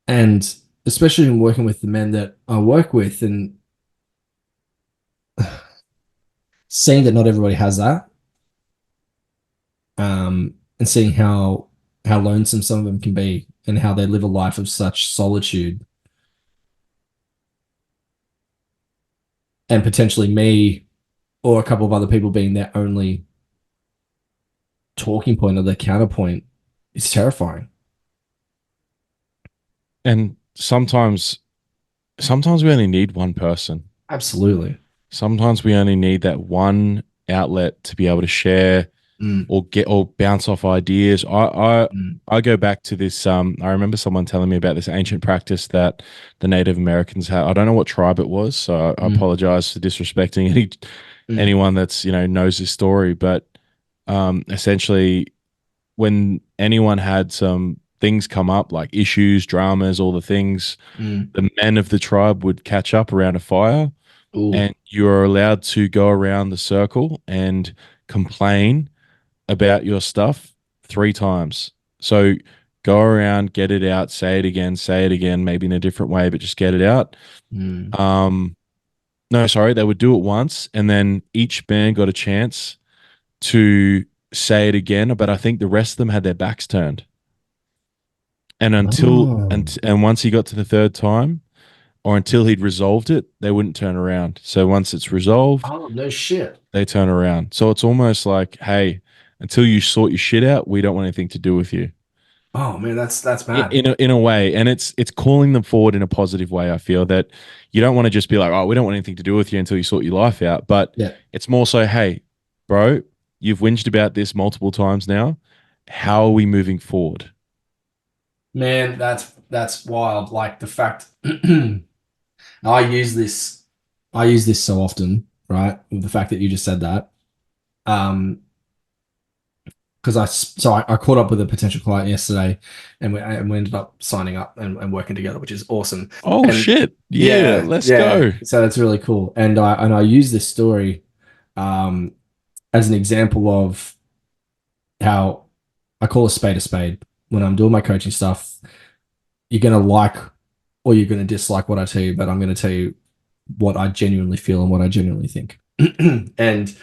And especially in working with the men that I work with, and seeing that not everybody has that, and seeing how lonesome some of them can be and how they live a life of such solitude, and potentially me or a couple of other people being their only talking point or their counterpoint, is terrifying. And sometimes we only need one person. Absolutely. Sometimes we only need that one outlet to be able to share or bounce off ideas. I go back to this. I remember someone telling me about this ancient practice that the Native Americans had. I don't know what tribe it was, so I apologize for disrespecting anyone that's knows this story. But essentially, when anyone had some things come up, like issues, dramas, all the things, the men of the tribe would catch up around a fire. Ooh. And you are allowed to go around the circle and complain about your stuff 3 times. So go around, get it out, say it again, maybe in a different way, but just get it out. No, sorry, they would do it once, and then each band got a chance to say it again, but I think the rest of them had their backs turned. And and once he got to the 3rd time, or until he'd resolved it, they wouldn't turn around. So once it's resolved, Oh, no shit. they turn around. So it's almost like, hey, until you sort your shit out, we don't want anything to do with you. Oh man, that's mad. In a way, and it's calling them forward in a positive way. I feel that you don't want to just be like, oh, we don't want anything to do with you until you sort your life out. But it's more so, hey, bro, you've whinged about this multiple times now. How are we moving forward? Man, that's wild. Like the fact I use this so often, right? The fact that you just said that. Because I caught up with a potential client yesterday, and we ended up signing up and working together, which is awesome. Oh shit! Yeah, let's go. So that's really cool. And I use this story as an example of how I call a spade when I'm doing my coaching stuff. You're gonna like or you're gonna dislike what I tell you, but I'm gonna tell you what I genuinely feel and what I genuinely think. And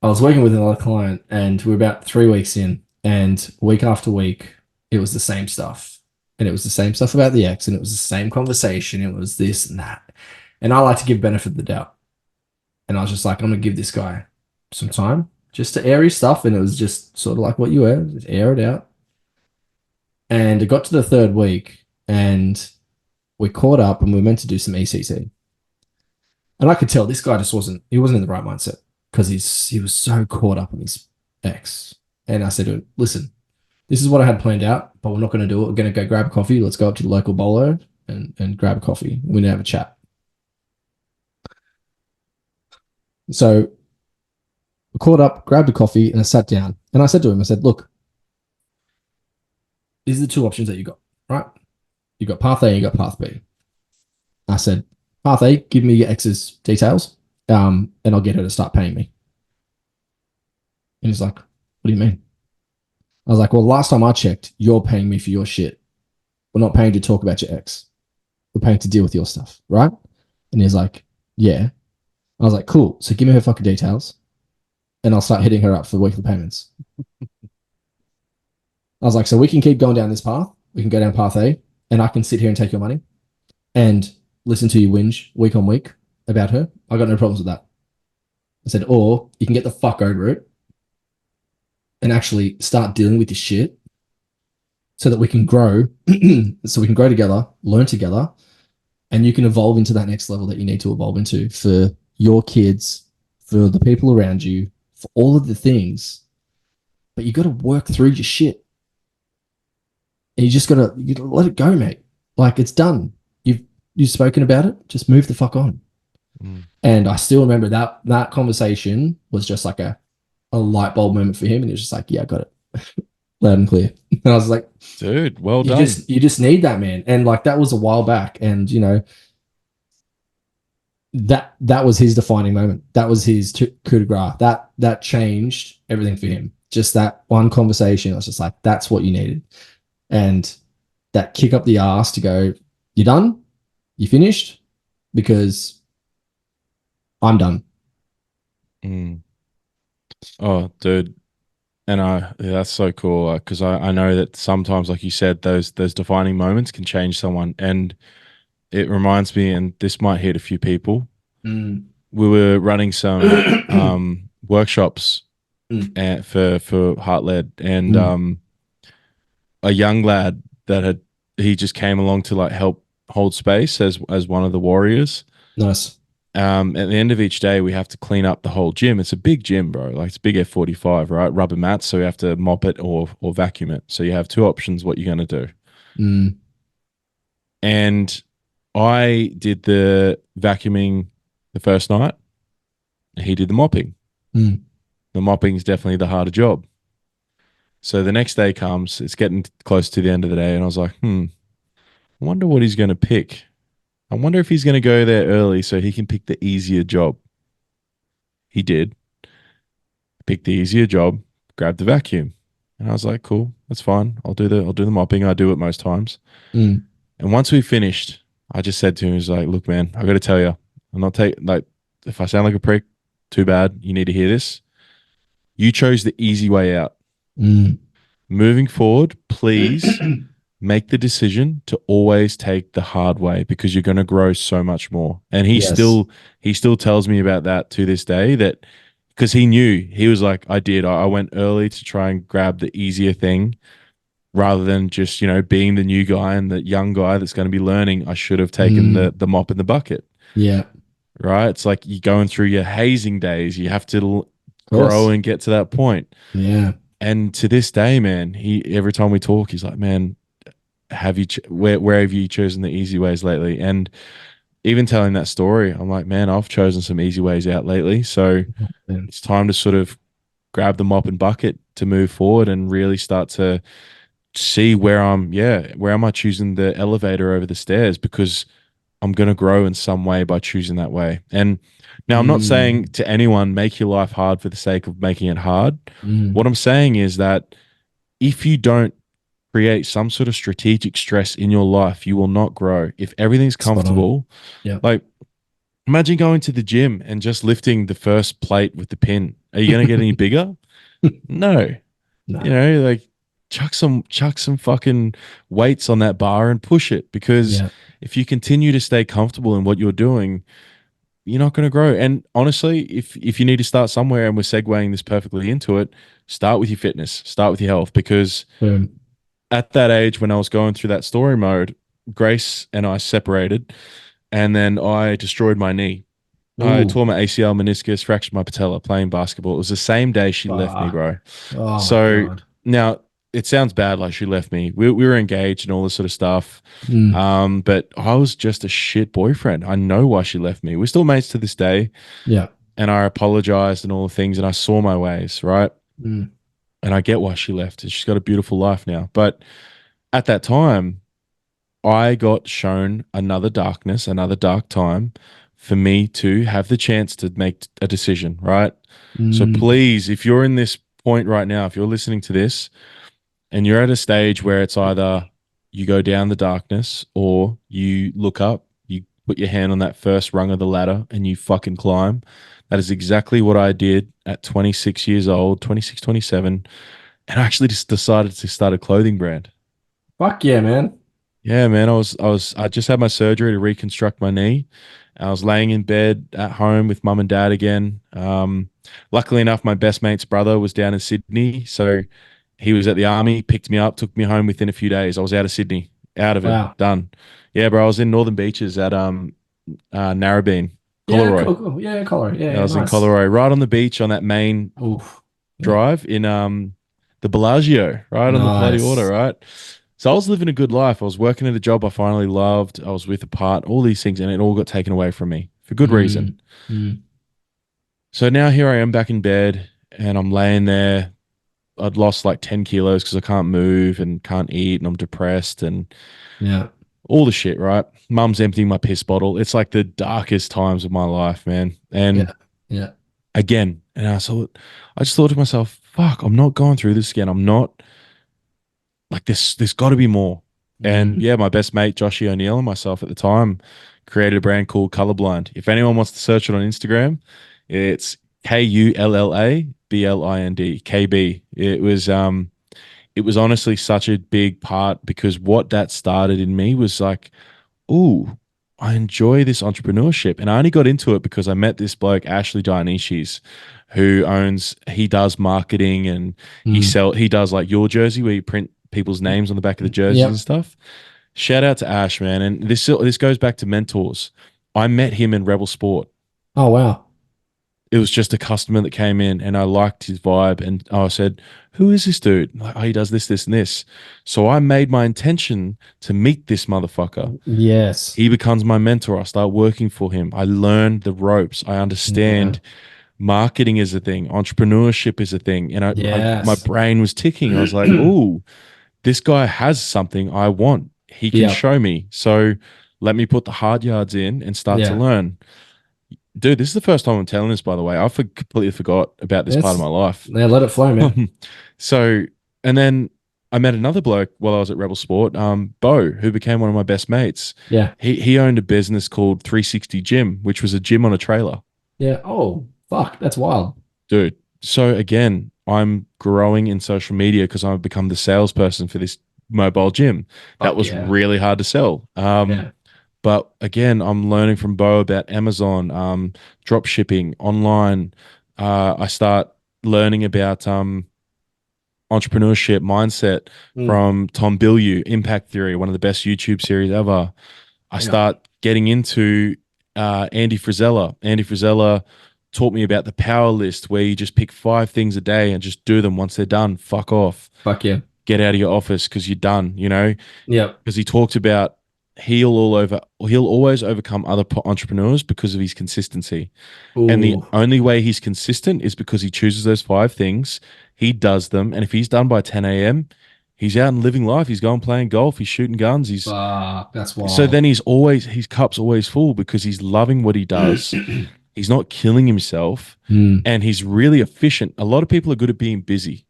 I was working with another client, and we're about 3 weeks in, and week after week, it was the same stuff. And it was the same stuff about the ex, and it was the same conversation. It was this and that. And I like to give benefit of the doubt. And I was just like, I'm going to give this guy some time just to air his stuff. And it was just sort of like what you were, just air it out. And it got to the 3rd week, and we caught up, and we were meant to do some ECT. And I could tell this guy just wasn't in the right mindset, because he was so caught up in his ex. And I said to him, listen, this is what I had planned out, but we're not going to do it. We're going to go grab a coffee. Let's go up to the local bowler and grab a coffee. We're going to have a chat. So we caught up, grabbed a coffee, and I sat down. And I said to him, I said, look, these are the 2 options that you got, right? You got path A and you got path B. I said, path A, give me your ex's details, and I'll get her to start paying me. And he's like, what do you mean? I was like, well, last time I checked, you're paying me for your shit. We're not paying to talk about your ex. We're paying to deal with your stuff, right? And he's like, yeah. I was like, cool. So give me her fucking details, and I'll start hitting her up for weekly payments. I was like, so we can keep going down this path. We can go down path A, and I can sit here and take your money and listen to you whinge week on week about her. I got no problems with that. I said, or you can get the fuck over it and actually start dealing with your shit so that we can grow, so we can grow together, learn together, and you can evolve into that next level that you need to evolve into for your kids, for the people around you, for all of the things. But you got to work through your shit. And you gotta let it go, mate. Like, it's done. You've spoken about it. Just move the fuck on. And I still remember that conversation was just like a a light bulb moment for him, and he was just like, "Yeah, I got it, loud and clear." And I was like, Dude, well "You done. just need that, man." And like that was a while back, and you know that was his defining moment. That was his coup de grace. That changed everything for him. Just that one conversation. I was just like, "That's what you needed," and that kick up the ass to go, "You done? You finished?" Because I'm done. Mm. Oh, dude. And that's so cool because I know that sometimes, like you said, those defining moments can change someone. And it reminds me, and this might hit a few people. Mm. We were running some workshops Mm. for Heart Led, and Mm. a young lad that he just came along to like help hold space as one of the warriors. Nice. At the end of each day, we have to clean up the whole gym. It's a big gym, bro. Like it's a big F45, right? Rubber mats, so you have to mop it or vacuum it. So you have two options what you're going to do. Mm. And I did the vacuuming the first night. He did the mopping. Mm. The mopping is definitely the harder job. So the next day comes, it's getting close to the end of the day, and I was like, I wonder what he's going to pick. I wonder if he's going to go there early so he can pick the easier job. He did. Picked the easier job, grabbed the vacuum. And I was like, cool, that's fine. I'll do the mopping. I do it most times. Mm. And once we finished, I just said to him, he's like, look, man, I got to tell you, I'm not taking, like, if I sound like a prick, too bad. You need to hear this. You chose the easy way out. Mm. Moving forward, please make the decision to always take the hard way because you're going to grow so much more. And Yes. he still tells me about that to this day, that because he knew, he was like, I went early to try and grab the easier thing rather than just, being the new guy and the young guy that's going to be learning. I should have taken the mop in the bucket. Yeah. Right. It's like you're going through your hazing days. You have to Of grow course. and get to that point. Yeah. And to this day, man, every time we talk, he's like, man, where have you chosen the easy ways lately? And even telling that story, I'm like, man, I've chosen some easy ways out lately. So Yeah. it's time to sort of grab the mop and bucket to move forward and really start to see where am I choosing the elevator over the stairs, because I'm going to grow in some way by choosing that way. And now I'm not saying to anyone, make your life hard for the sake of making it hard. Mm. What I'm saying is that if you don't create some sort of strategic stress in your life, you will not grow. If everything's Spot on. comfortable, Yeah. like imagine going to the gym and just lifting the first plate with the pin. Are you going to get any bigger? No. No. Like chuck some fucking weights on that bar and push it, because Yeah. if you continue to stay comfortable in what you're doing, you're not going to grow. And honestly, if you need to start somewhere, and we're segueing this perfectly into it, start with your fitness, start with your health, because Boom. at that age when I was going through that story mode, Grace and I separated, and then I destroyed my knee. I Ooh. tore my ACL, meniscus, fractured my patella playing basketball. It was the same day she left me, Fuck. bro. Oh my So God. now it sounds bad, like she left me. We were engaged and all this sort of stuff. Mm. But I was just a shit boyfriend. I know why she left me. We're still mates to this day. Yeah. And I apologized and all the things, and I saw my ways, right? Mm. And I get why she left. She's got a beautiful life now. But at that time, I got shown another darkness, another dark time for me to have the chance to make a decision, right? So Mm. please, if you're in this point right now, if you're listening to this and you're at a stage where it's either you go down the darkness or you look up, you put your hand on that first rung of the ladder and you fucking climb. That is exactly what I did at 26 years old, 26, 27. And I actually just decided to start a clothing brand. Fuck yeah, man. Yeah, man. I just had my surgery to reconstruct my knee. I was laying in bed at home with mum and dad again. Luckily enough, my best mate's brother was down in Sydney. So he was at the army, picked me up, took me home within a few days. I was out of Sydney, out of it, Wow. done. Yeah, bro. I was in Northern Beaches at Narrabeen, Yeah. Collaroy. Cool. Yeah. Color. Yeah. I was in Nice. Collaroy, right on the beach on that main Oof. drive in the Bellagio, right on the bloody water, Nice. right? So I was living a good life. I was working at a job I finally loved. I was with a part, all these things, and it all got taken away from me for good reason. Mm. So now here I am back in bed, and I'm laying there. I'd lost like 10 kilos because I can't move and can't eat and I'm depressed and Yeah. all the shit, right? Mum's emptying my piss bottle. It's like the darkest times of my life, man. And Yeah. Yeah. again, and I just thought to myself, fuck, I'm not going through this again. I'm not like this. There's got to be more. And yeah, my best mate, Joshy O'Neill, and myself at the time created a brand called Colorblind. If anyone wants to search it on Instagram, it's KULLABLIND, KB. It was honestly such a big part because what that started in me was like, ooh, I enjoy this entrepreneurship. And I only got into it because I met this bloke, Ashley Dionysius, he does marketing and he does like your jersey where you print people's names on the back of the jerseys Yep. and stuff. Shout out to Ash, man. And this goes back to mentors. I met him in Rebel Sport. Oh, wow. It was just a customer that came in and I liked his vibe. And I said, who is this dude? Like, oh, he does this, this, and this. So I made my intention to meet this motherfucker. Yes. He becomes my mentor. I start working for him. I learn the ropes. I understand marketing is a thing. Entrepreneurship is a thing. And my brain was ticking. I was like, ooh, this guy has something I want. He can show me. So let me put the hard yards in and start to learn. Dude, this is the first time I'm telling this, by the way. I completely forgot about this part of my life. Yeah, let it flow, man. So, and then I met another bloke while I was at Rebel Sport, Bo, who became one of my best mates. Yeah. He owned a business called 360 Gym, which was a gym on a trailer. Yeah. Oh, fuck. That's wild. Dude. So again, I'm growing in social media because I've become the salesperson for this mobile gym. That was really hard to sell. But again, I'm learning from Bo about Amazon, drop shipping, online. I start learning about entrepreneurship mindset from Tom Bilyeu, Impact Theory, one of the best YouTube series ever. I start getting into Andy Frisella. Andy Frisella taught me about the power list where you just pick 5 things a day and just do them. Once they're done, fuck off. Fuck yeah. Get out of your office because you're done, you know? Yeah. Because he talked about he'll always overcome other entrepreneurs because of his consistency. Ooh. And the only way he's consistent is because he chooses those 5 things, he does them, and if he's done by 10 a.m., he's out and living life. He's going playing golf, he's shooting guns, that's wild. So then his cup's always full because he's loving what he does. He's not killing himself, and he's really efficient. A lot of people are good at being busy.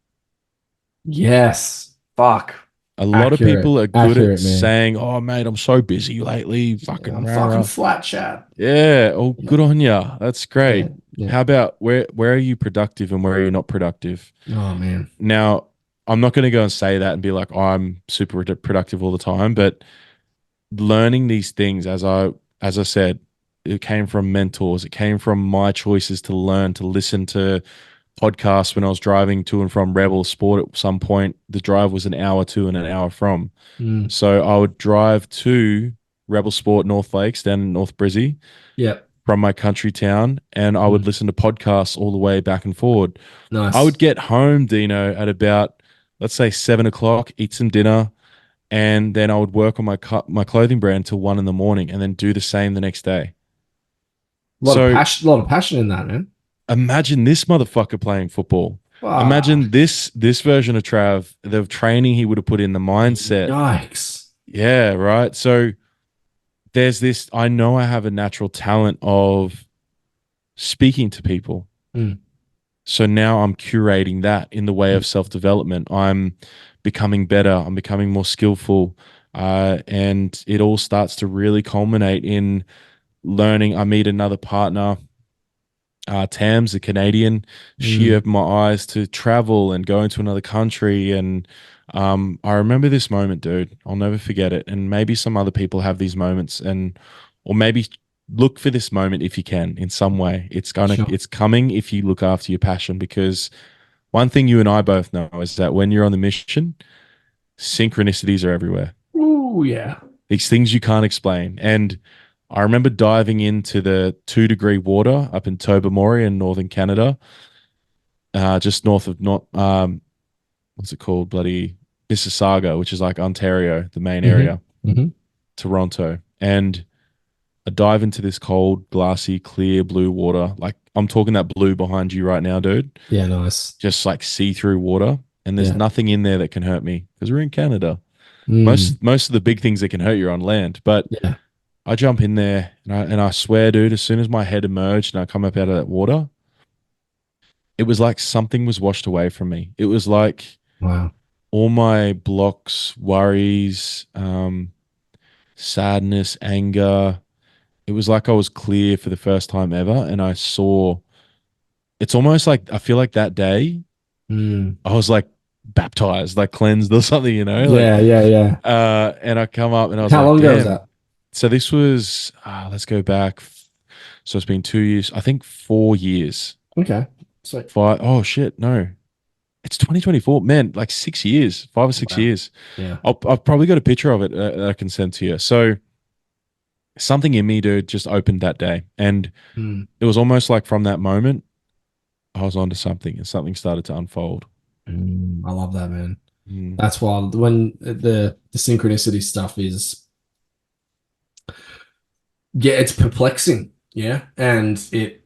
Yes. Fuck. A lot of people are good at saying, "Oh, mate, I'm so busy lately. I'm fucking flat chat." Yeah. Oh, good on you. That's great. How about where are you productive and where are you not productive? Oh man. Now, I'm not going to go and say that and be like, oh, I'm super productive all the time, but learning these things, as I said, it came from mentors. It came from my choices to learn, to listen to podcasts when I was driving to and from Rebel Sport. At some point, the drive was an hour to and an hour from. So I would drive to Rebel Sport North Lakes down in North Brizzy from my country town, and I would listen to podcasts all the way back and forward. Nice. I would get home, Dino, at about, let's say 7 o'clock, eat some dinner, and then I would work on my clothing brand till 1 a.m, and then do the same the next day. A lot of passion in that, man. Imagine this motherfucker playing football. Wow. Imagine this version of Trav, the training he would have put in, the mindset. Yikes. Yeah, right. So there's this, I know I have a natural talent of speaking to people. So now I'm curating that in the way of self-development. I'm becoming better. I'm becoming more skillful. And it all starts to really culminate in learning. I meet another partner, Tams, a Canadian. She opened my eyes to travel and go into another country. And I remember this moment, dude. I'll never forget it. And maybe some other people have these moments, or maybe look for this moment if you can in some way. It's coming if you look after your passion, because one thing you and I both know is that when you're on the mission, synchronicities are everywhere. Ooh, yeah. These things you can't explain. And I remember diving into the 2-degree water up in Tobermory in northern Canada, just north of what's it called? Bloody Mississauga, which is like Ontario, the main area, Toronto. And I dive into this cold, glassy, clear blue water. Like I'm talking that blue behind you right now, dude. Yeah, nice. Just like see-through water. And there's Yeah. nothing in there that can hurt me because we're in Canada. Mm, Most of the big things that can hurt you are on land. But yeah. I jump in there and I swear, dude, as soon as my head emerged and I come up out of that water, it was like something was washed away from me. It was like Wow. all my blocks, worries, sadness, anger. It was like I was clear for the first time ever. And I saw, it's almost like I feel like that day Mm. I was like baptized, like cleansed or something, you know? Like, Yeah, yeah, yeah. and I come up and I was How like, long ago was damn. that? So this was, let's go back. So it's been 2 years, I think 4 years. Okay. Sweet. Five, oh shit, no. It's 2024. Man, like 6 years, 5 or 6 Wow. years. Yeah. I've probably got a picture of it that I can send to you. So something in me, dude, just opened that day. And Mm. it was almost like from that moment, I was onto something and something started to unfold. I love that, man. Mm. That's wild. When the synchronicity stuff is, yeah, it's perplexing. Yeah, and it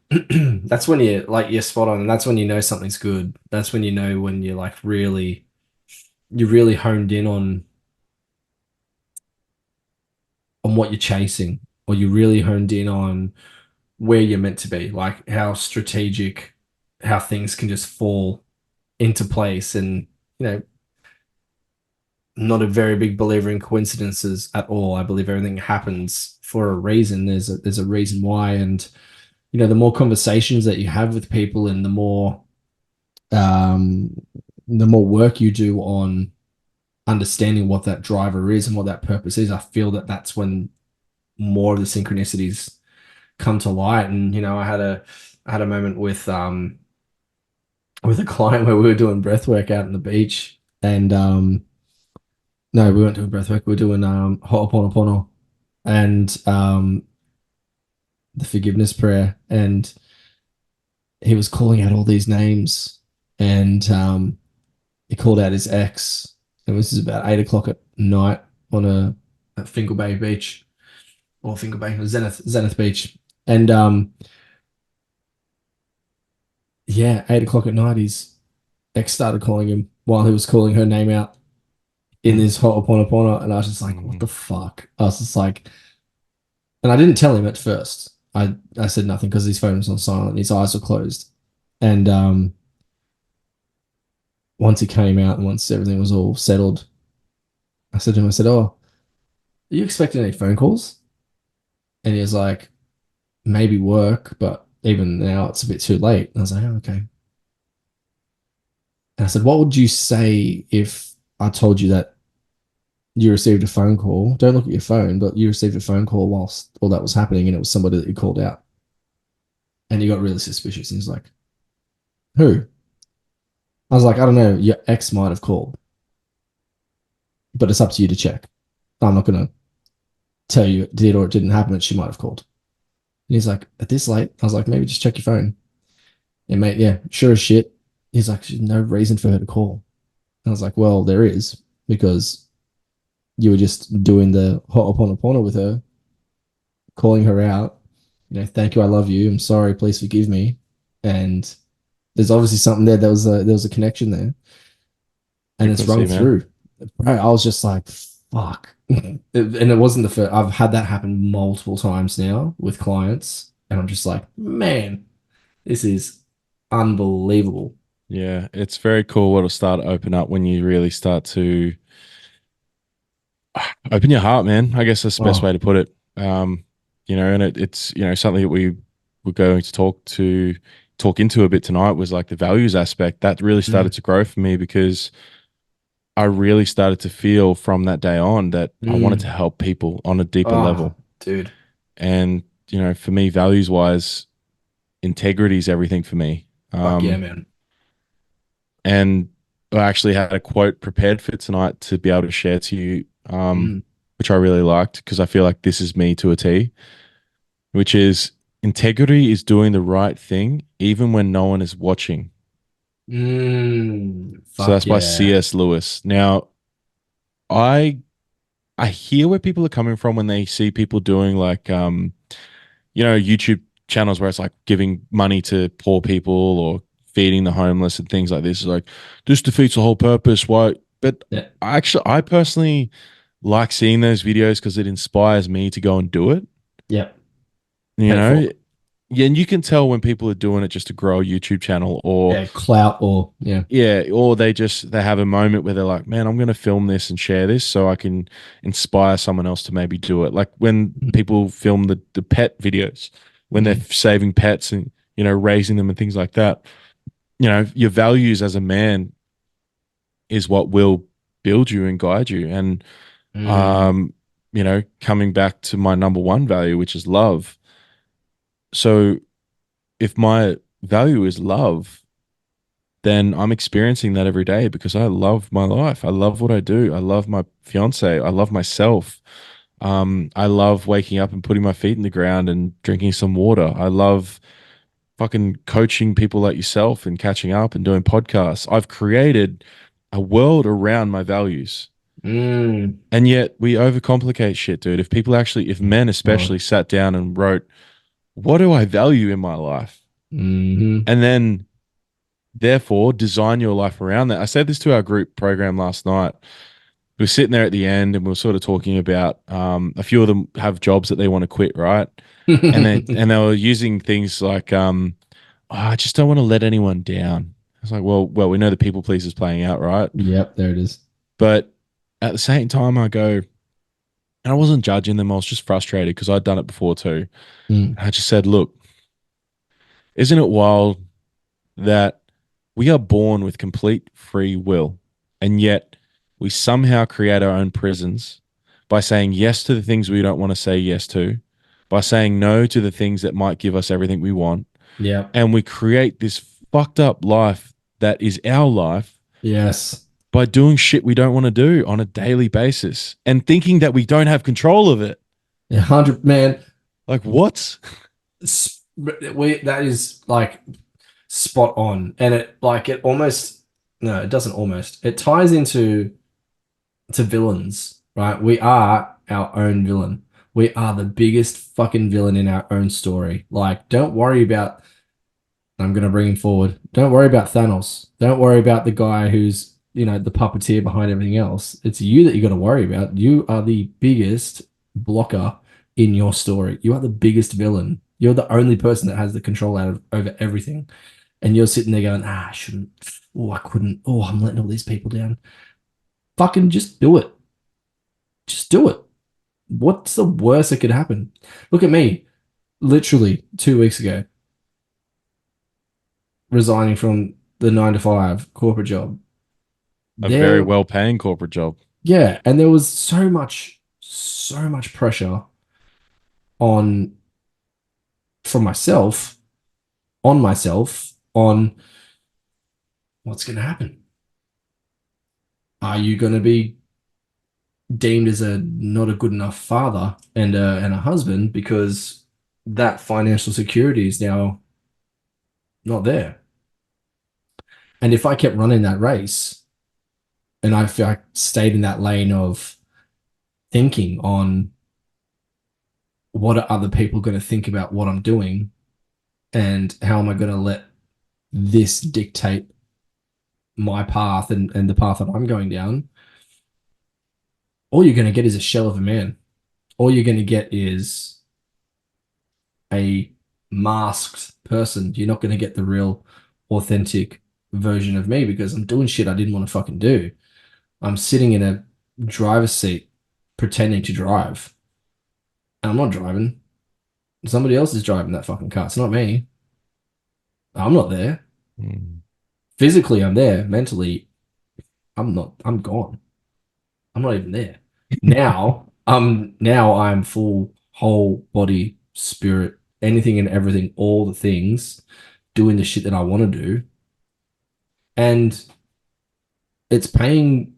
that's when you're spot on, and that's when you know something's good. That's when you know when you're like you're really honed in on what you're chasing, or you're really honed in on where you're meant to be, like how strategic, how things can just fall into place, and you know not a very big believer in coincidences at all. I believe everything happens for a reason. There's a reason why, and you know, the more conversations that you have with people, and um, the more work you do on understanding what that driver is and what that purpose is, I feel that that's when more of the synchronicities come to light. And you know, I had a moment with a client where we were doing breath work out on the beach, and no, we weren't doing breathwork. We were doing Ho'oponopono and the forgiveness prayer. And he was calling out all these names, and he called out his ex. And this is about 8 o'clock at night on at Fingal Bay Beach, or Fingal Bay, Zenith Beach. And yeah, 8 o'clock at night, his ex started calling him while he was calling her name out in this Ho'oponopono. And I was just like, what the fuck? I was just like, and I didn't tell him at first. I said nothing because his phone was on silent and his eyes were closed. And once he came out and once everything was all settled, I said to him, I said, "Oh, are you expecting any phone calls?" And he was like, "Maybe work, but even now it's a bit too late." And I was like, "Oh, okay." And I said, "What would you say if I told you that you received a phone call? Don't look at your phone, but you received a phone call whilst all that was happening, and it was somebody that you called out." And he got really suspicious. And he's like, "Who?" I was like, "I don't know. Your ex might have called, but it's up to you to check. I'm not going to tell you it did or it didn't happen, and she might have called." And he's like, "At this late?" I was like, "Maybe just check your phone." And mate, yeah, sure as shit. He's like, "There's no reason for her to call." And I was like, "Well, there is, because you were just doing the Ho'oponopono with her, calling her out. You know, thank you, I love you, I'm sorry, please forgive me." And there's obviously something there. There was a connection there, and it's rung Frequency, man. through. Bro, I was just like, fuck. And it wasn't the first. I've had that happen multiple times now with clients, and I'm just like, man, this is unbelievable. Yeah, it's very cool what'll start to open up when you really start to open your heart, man. I guess that's the best Oh, way to put it. And it's something that we were going to talk into a bit tonight was like the values aspect that really started mm, to grow for me because I really started to feel from that day on that I wanted to mm. help people on a deeper Oh, level. dude. And for me, values wise, integrity is everything for me. Fuck yeah, man. And I actually had a quote prepared for tonight to be able to share to you, Mm. which I really liked because I feel like this is me to a T, which is integrity is doing the right thing even when no one is watching. So Fuck that's by yeah. C.S. Lewis. Now, I I hear where people are coming from when they see people doing like YouTube channels where it's like giving money to poor people or feeding the homeless and things like this. It's like this defeats the whole purpose. Why? But Yeah. I personally like seeing those videos because it inspires me to go and do it. Yep. You Pay know, forward. yeah, and you can tell when people are doing it just to grow a YouTube channel or Yeah, clout or yeah. yeah, or they have a moment where they're like, man, I'm going to film this and share this so I can inspire someone else to maybe do it. Like when people film the pet videos, when they're saving pets and, raising them and things like that. Your values as a man is what will build you and guide you. And, Mm. coming back to my number one value, which is love. So if my value is love, then I'm experiencing that every day because I love my life. I love what I do. I love my fiance. I love myself. I love waking up and putting my feet in the ground and drinking some water. I love fucking coaching people like yourself and catching up and doing podcasts. I've created a world around my values. Mm. And yet we overcomplicate shit, dude. If men Oh. especially sat down and wrote, what do I value in my life? Hmm. And then therefore design your life around that. I said this to our group program last night. We were sitting there at the end and we were sort of talking about a few of them have jobs that they want to quit, right? And they were using things like "Oh, I just don't want to let anyone down. I was like, well, we know the people pleaser's playing out, right? Yep, there it is. But at the same time, I go, and I wasn't judging them. I was just frustrated because I'd done it before too. Mm. I just said, look, isn't it wild that we are born with complete free will, and yet we somehow create our own prisons by saying yes to the things we don't want to say yes to, by saying no to the things that might give us everything we want. Yep. And we create this fucked up life that is our life Yes. by doing shit we don't want to do on a daily basis and thinking that we don't have control of it. 100 man. Like, what? That is like spot on, and it almost, no, it doesn't almost, it ties into villains, right? We are our own villain. We are the biggest fucking villain in our own story. Like, don't worry about, I'm gonna bring him forward, don't worry about Thanos, don't worry about the guy who's, the puppeteer behind everything else. It's you that you got to worry about. You are the biggest blocker in your story. You are the biggest villain. You're the only person that has the control over everything. And you're sitting there going, I shouldn't. Oh, I couldn't. Oh, I'm letting all these people down. Fucking just do it. Just do it. What's the worst that could happen? Look at me. Literally 2 weeks ago, resigning from the 9 to 5 corporate job. A very There, well paying corporate job. yeah, and there was so much pressure on from myself, on what's going to happen. Are you going to be deemed as a not a good enough father and a husband because that financial security is now not there? And if I kept running that race and if I stayed in that lane of thinking on what are other people going to think about what I'm doing and how am I going to let this dictate my path and the path that I'm going down, all you're going to get is a shell of a man. All you're going to get is a masked person. You're not going to get the real authentic version of me because I'm doing shit I didn't want to fucking do. I'm sitting in a driver's seat pretending to drive. And I'm not driving. Somebody else is driving that fucking car. It's not me. I'm not there. Mm. Physically, I'm there. Mentally, I'm not. I'm gone. I'm not even there. Now I'm full whole body, spirit, anything and everything, all the things, doing the shit that I want to do. And it's paying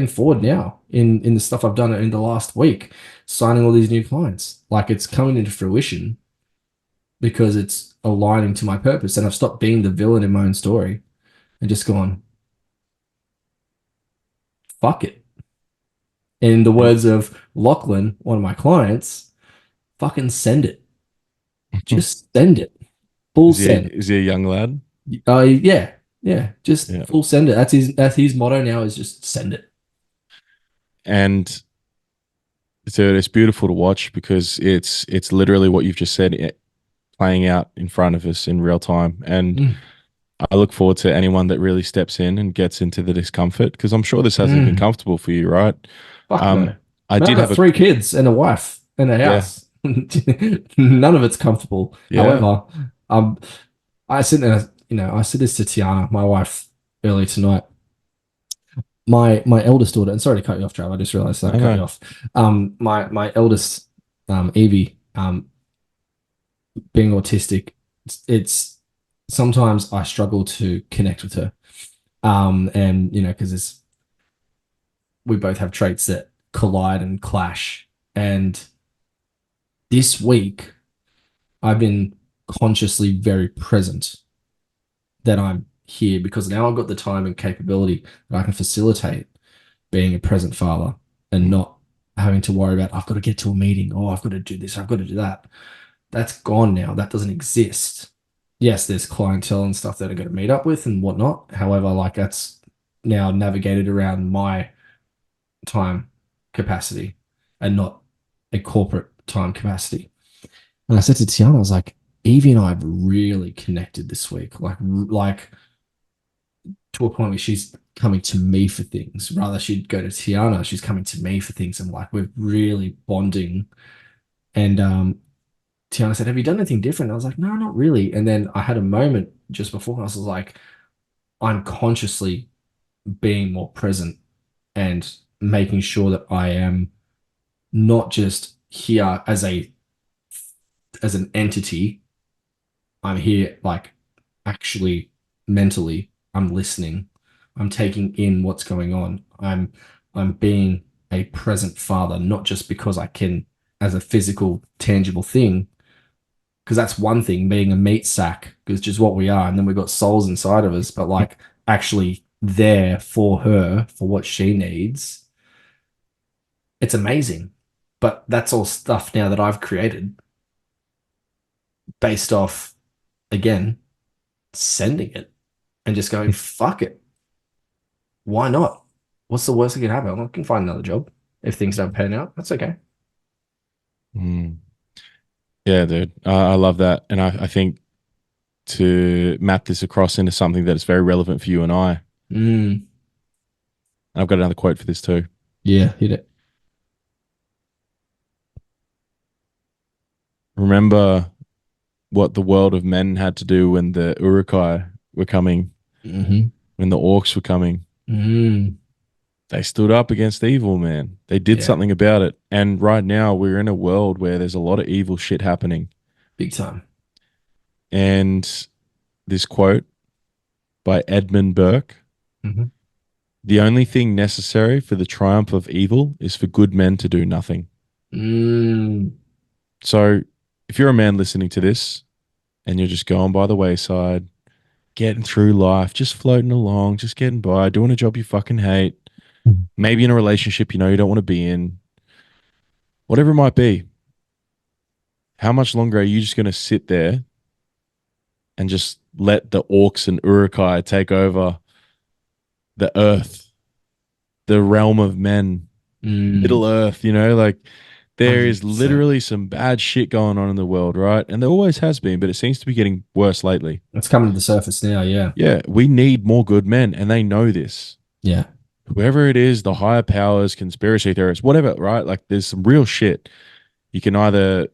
forward now in the stuff I've done in the last week, signing all these new clients. Like it's coming into fruition because it's aligning to my purpose. And I've stopped being the villain in my own story and just gone, fuck it. In the words of Lachlan, one of my clients, fucking send it. Just send it. Full send. Is he a young lad? Yeah. Yeah. Just Yeah. full send it. That's his motto now is just send it. And so it's beautiful to watch because it's literally what you've just said playing out in front of us in real time. And Mm. I look forward to anyone that really steps in and gets into the discomfort because I'm sure this hasn't been comfortable for you, right? Fuck no. I Man, did I've have got 3 kids and a wife and a Yeah. house. None of it's comfortable. Yeah. However, I said this to Tiana, my wife, early tonight. My eldest daughter, and sorry to cut you off, Trav. I just realized that I cut you off. My eldest, Evie, being autistic, it's sometimes I struggle to connect with her. And because we both have traits that collide and clash. And this week, I've been consciously very present that I'm here because now I've got the time and capability that I can facilitate being a present father and not having to worry about, I've got to get to a meeting. Oh, I've got to do this. I've got to do that. That's gone now. That doesn't exist. Yes, there's clientele and stuff that I got to meet up with and whatnot. However, like that's now navigated around my time capacity and not a corporate time capacity. And I said to Tiana, I was like, Evie and I have really connected this week. Like to a point where she's coming to me for things. Rather, she'd go to Tiana, she's coming to me for things. And like we're really bonding. And Tiana said, have you done anything different? I was like, no, not really. And then I had a moment just before, I was like, I'm consciously being more present and making sure that I am not just here as an entity. I'm here like actually mentally, I'm listening. I'm taking in what's going on. I'm being a present father, not just because I can as a physical, tangible thing, because that's one thing, being a meat sack, because just what we are, and then we've got souls inside of us, but like actually there for her, for what she needs. It's amazing. But that's all stuff now that I've created based off, again, sending it and just going, fuck it. Why not? What's the worst that can happen? I can find another job if things don't pan out. That's okay. Yeah, dude. I love that. And I think to map this across into something that is very relevant for you and I, Mm. I've got another quote for this too. Yeah, hit it. Remember what the world of men had to do when the Uruk-hai were coming, Mm-hmm. when the orcs were coming. Mm. They stood up against evil, man. They did Yeah. something about it. And right now we're in a world where there's a lot of evil shit happening. Big time. And this quote by Edmund Burke, Mhm. the only thing necessary for the triumph of evil is for good men to do nothing. Mm. So if you're a man listening to this and you're just going by the wayside, getting through life, just floating along, just getting by, doing a job you fucking hate, maybe in a relationship you know you don't want to be in, whatever it might be, how much longer are you just going to sit there and just let the orcs and Uruk-hai take over the earth, the realm of men, Middle Earth, like there is 100%. literally some bad shit going on in the world, right? And there always has been, but it seems to be getting worse lately. It's coming to the surface now, yeah. Yeah, we need more good men, and they know this. Yeah. Whoever it is, the higher powers, conspiracy theorists, whatever, right? Like there's some real shit. You can either,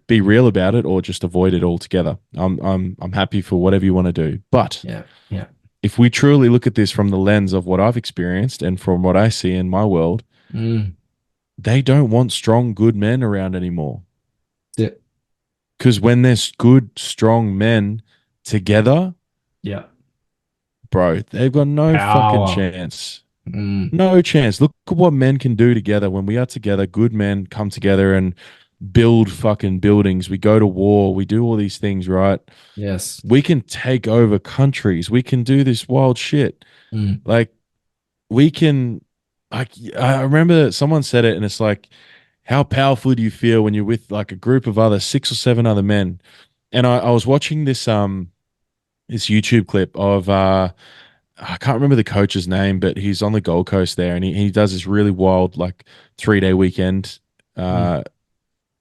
be real about it or just avoid it altogether. I'm happy for whatever you want to do. But Yeah. Yeah. if we truly look at this from the lens of what I've experienced and from what I see in my world, they don't want strong, good men around anymore. Yeah. Because when there's good, strong men together, Yeah. bro, they've got no Power. fucking chance. Mm. No chance. Look at what men can do together. When we are together, good men come together and build fucking buildings. We go to war. We do all these things, right? Yes. We can take over countries. We can do this wild shit. Mm. Like, we can like I remember someone said it, and it's like, how powerful do you feel when you're with like a group of other 6 or 7 other men? And I was watching this YouTube clip of I can't remember the coach's name, but he's on the Gold Coast there, and he does this really wild like 3-day weekend Mm.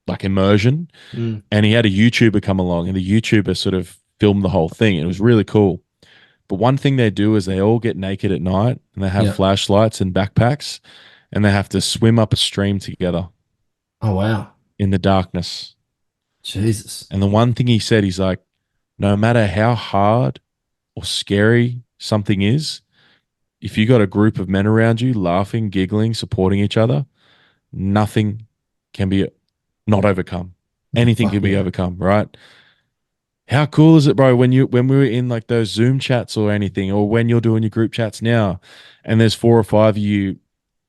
like immersion. Mm. And he had a YouTuber come along, and the YouTuber sort of filmed the whole thing. And it was really cool. But one thing they do is they all get naked at night, and they have Yeah. flashlights and backpacks, and they have to swim up a stream together Oh wow. in the darkness. Jesus. And the one thing he said, he's like, no matter how hard or scary something is, if you got a group of men around you laughing, giggling, supporting each other, nothing can be not overcome. Anything Fuck can be yeah. overcome, right? How cool is it, bro, when we were in like those Zoom chats or anything, or when you're doing your group chats now, and there's 4 or 5 of you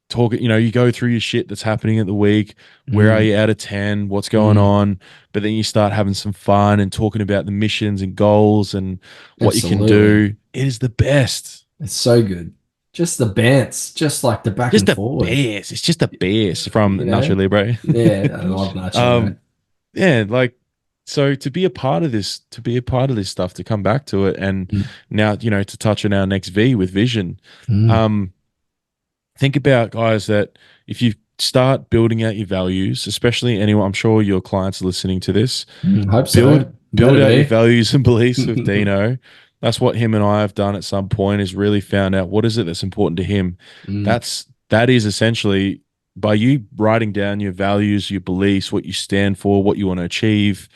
talking, you go through your shit that's happening at the week. Where are Mm. you out of 10? What's going Mm. on? But then you start having some fun and talking about the missions and goals and what you can Absolutely. do. It is the best. It's so good. Just the bants, just like the back Just and the forward. best. It's just the best from You Nacho know? Libre. Yeah, I love Nacho, bro. Yeah, like so to be a part of this, stuff, to come back to it, and Mm. now to touch on our next V with vision. Mm. Think about, guys, that if you start building out your values, especially anyone, I'm sure your clients are listening to this, Hope build so. build Better out your be. values and beliefs with Dino. That's what him and I have done at some point, is really found out what is it that's important to him. Mm. That is essentially by you writing down your values, your beliefs, what you stand for, what you want to achieve.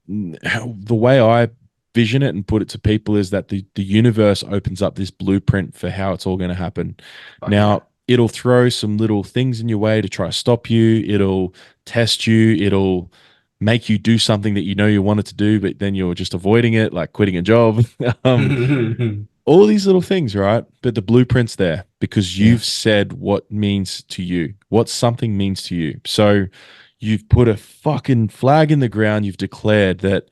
The way I vision it and put it to people is that the universe opens up this blueprint for how it's all going to happen. Fuck Now, it'll throw some little things in your way to try to stop you. It'll test you. It'll make you do something that you wanted to do, but then you're just avoiding it, like quitting a job. yeah. All these little things, right? But the blueprint's there because Yeah. you've said what means to you, what something means to you. So you've put a fucking flag in the ground. You've declared that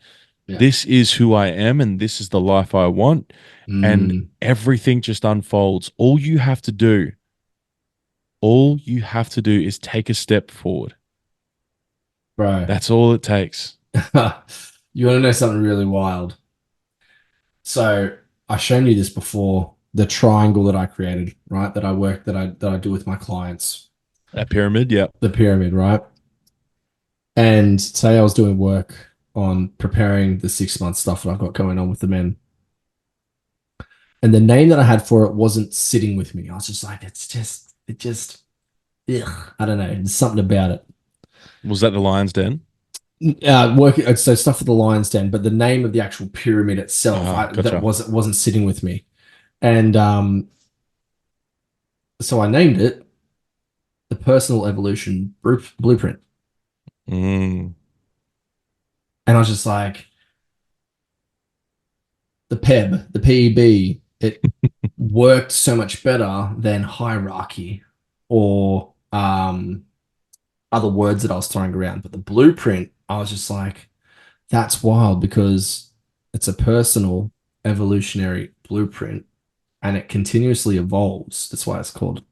Yeah. this is who I am and this is the life I want. And Mm. everything just unfolds. All you have to do is take a step forward. Bro. That's all it takes. You want to know something really wild? So I've shown you this before, the triangle that I created, right? That I do with my clients. That pyramid, yeah. The pyramid, right? And say I was doing work on preparing the 6 month stuff that I've got going on with the men. And the name that I had for it wasn't sitting with me. I was just like, ugh, I don't know. There's something about it. Was that the Lion's Den? Working so stuff for the Lion's Den, but the name of the actual pyramid itself Gotcha. that wasn't sitting with me, and so I named it the Personal Evolution Blueprint, Mm. and I was just like, the PEB, the PEB, it worked so much better than hierarchy or other words that I was throwing around, but the blueprint, I was just like, that's wild because it's a personal evolutionary blueprint and it continuously evolves. That's why it's got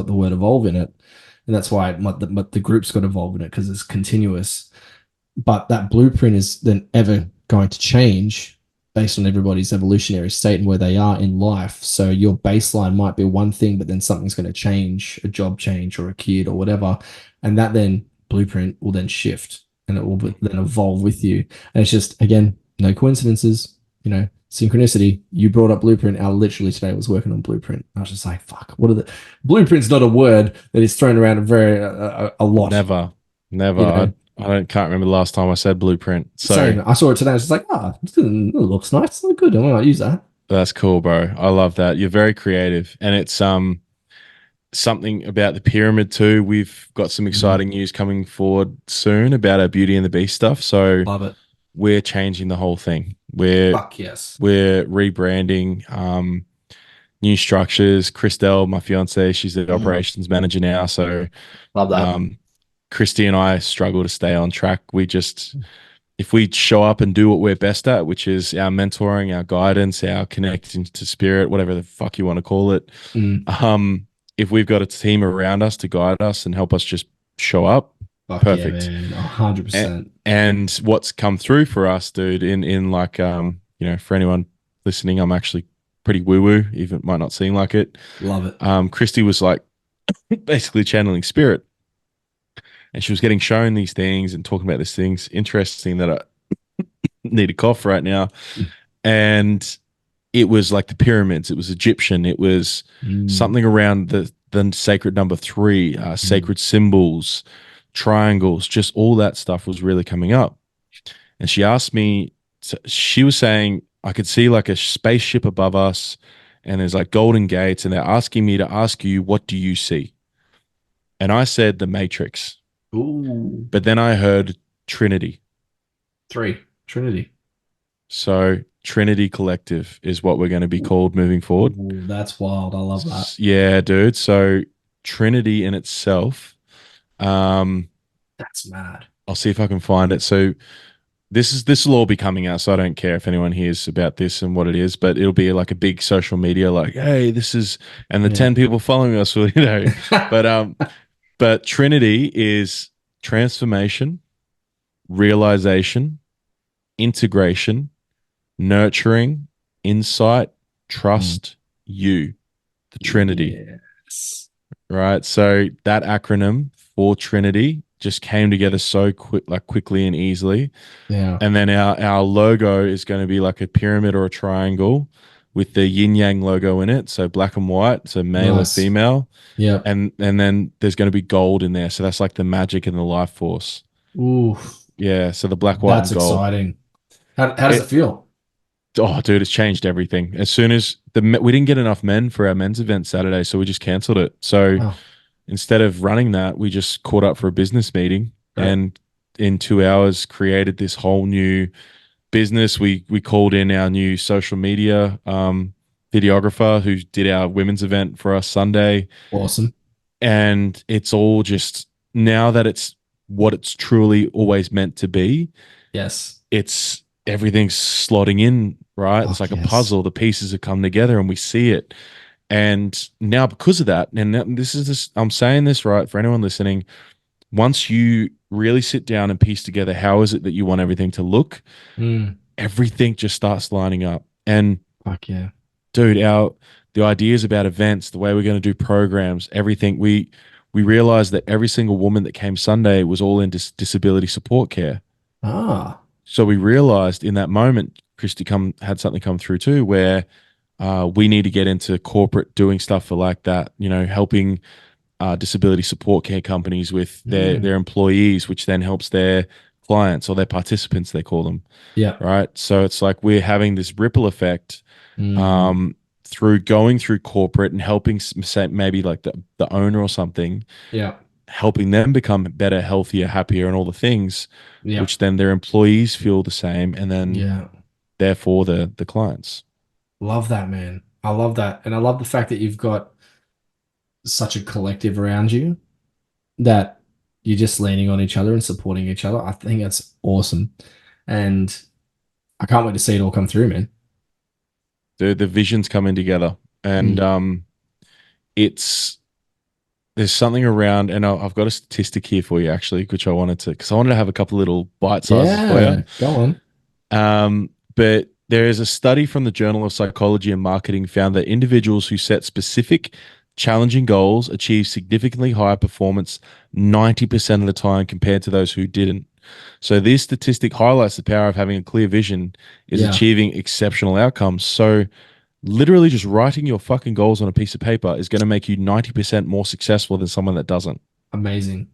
the word evolve in it. And that's why the group's got evolve in it because it's continuous. But that blueprint is then ever going to change based on everybody's evolutionary state and where they are in life. So your baseline might be one thing, but then something's going to change, a job change or a kid or whatever. And that then blueprint will then shift and it will then evolve with you. And it's just, again, no coincidences, synchronicity. You brought up blueprint. I literally today was working on blueprint. I was just like, fuck, what are the blueprint's not a word that is thrown around a lot. Never. I can't remember the last time I said blueprint. So same. I saw it today. I was just like, it looks nice. It's not good. I might use that. that's cool, bro. I love that. You're very creative. And it's something about the pyramid too. We've got some exciting news coming forward soon about our Beauty and the Beast stuff. So Love it. we're changing the whole thing. We're Fuck yes. rebranding, new structures. Christelle, my fiance, she's the operations manager now. So Love that. Christy and I struggle to stay on track. If we show up and do what we're best at, which is our mentoring, our guidance, our connecting to spirit, whatever the fuck you want to call it, if we've got a team around us to guide us and help us just show up, Fuck yeah, perfect. man. And, 100%. and what's come through for us, dude, in like for anyone listening, I'm actually pretty woo woo, even might not seem like it. Love it. Christy was like basically channeling spirit, and she was getting shown these things and talking about these things. Interesting that I need a cough right now. And it was like the pyramids, it was Egyptian, it was something around the sacred number 3, sacred symbols, triangles, just all that stuff was really coming up. And she asked me, she was saying, I could see like a spaceship above us, and there's like golden gates, and they're asking me to ask you, what do you see? And I said, the Matrix. Ooh. But then I heard Trinity. 3. Trinity. So Trinity Collective is what we're going to be called moving forward. Ooh, that's wild. I love that. Yeah, dude. So Trinity in itself, That's mad. I'll see if I can find it. So this will all be coming out, so I don't care if anyone hears about this and what it is, but it'll be like a big social media, like, hey, this is, and the 10 people following us will, but Trinity is transformation, realization, integration, nurturing, insight, trust, you, the Trinity. Yes. Right. So that acronym for Trinity just came together so quickly and easily. Yeah. And then our logo is going to be like a pyramid or a triangle with the yin yang logo in it. So black and white, so male Nice. and female. Yeah. And then there's going to be gold in there. So that's like the magic and the life force. Ooh. Yeah. So the black, white, That's and gold. exciting. How does it feel? Oh, dude, it's changed everything. As soon as we didn't get enough men for our men's event Saturday, so we just canceled it. So Wow. instead of running that, we just caught up for a business meeting, Right. and in 2 hours created this whole new business. We called in our new social media videographer who did our women's event for us Sunday, Awesome. and it's all just, now that it's what it's truly always meant to be, Yes. it's everything's slotting in, right? It's like a puzzle. The pieces have come together and we see it. And now because of that, and I'm saying this right for anyone listening, once you really sit down and piece together how is it that you want everything to look, everything just starts lining up. And Fuck yeah. dude, the ideas about events, the way we're going to do programs, everything, we realized that every single woman that came Sunday was all in disability support care. Ah. So we realized in that moment, Christy had something come through too, where we need to get into corporate doing stuff for like that, helping disability support care companies with their employees, which then helps their clients or their participants, they call them. Yeah. Right. So it's like we're having this ripple effect through going through corporate and helping, say, maybe like the owner or something. Yeah. Helping them become better, healthier, happier, and all the things, which then their employees feel the same, and then therefore the clients. Love that, man. I love that. And I love the fact that you've got such a collective around you that you're just leaning on each other and supporting each other. I think that's awesome. And I can't wait to see it all come through, man. The vision's coming together, and there's something around, and I've got a statistic here for you actually, which I wanted to have a couple little bite sizes for you. Go on. But there is a study from the Journal of Psychology and Marketing found that individuals who set specific, challenging goals achieve significantly higher performance 90% of the time compared to those who didn't. So this statistic highlights the power of having a clear vision is achieving exceptional outcomes. So literally just writing your fucking goals on a piece of paper is going to make you 90% more successful than someone that doesn't. Amazing.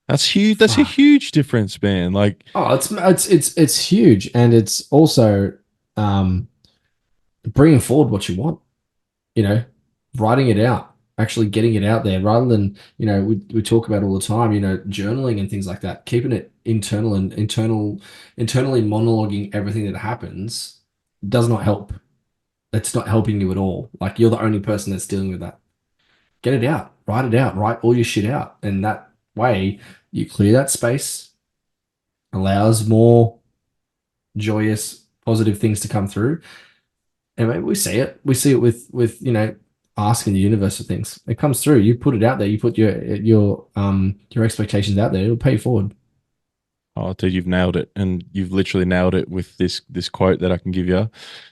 That's huge. That's a huge difference, man. Like, oh, it's huge, and it's also bringing forward what you want. Writing it out, actually getting it out there, rather than we talk about all the time. Journaling and things like that. Keeping it internal and internally monologuing everything that happens does not help. It's not helping you at all. Like, you're the only person that's dealing with that. Get it out. Write it out. Write all your shit out, and that way you clear that space, allows more joyous, positive things to come through. And maybe we see it with asking the universe for things. It comes through. You put it out there. You put your expectations out there. It'll pay you forward. Oh, dude, you've nailed it, and you've literally nailed it with this quote that I can give you: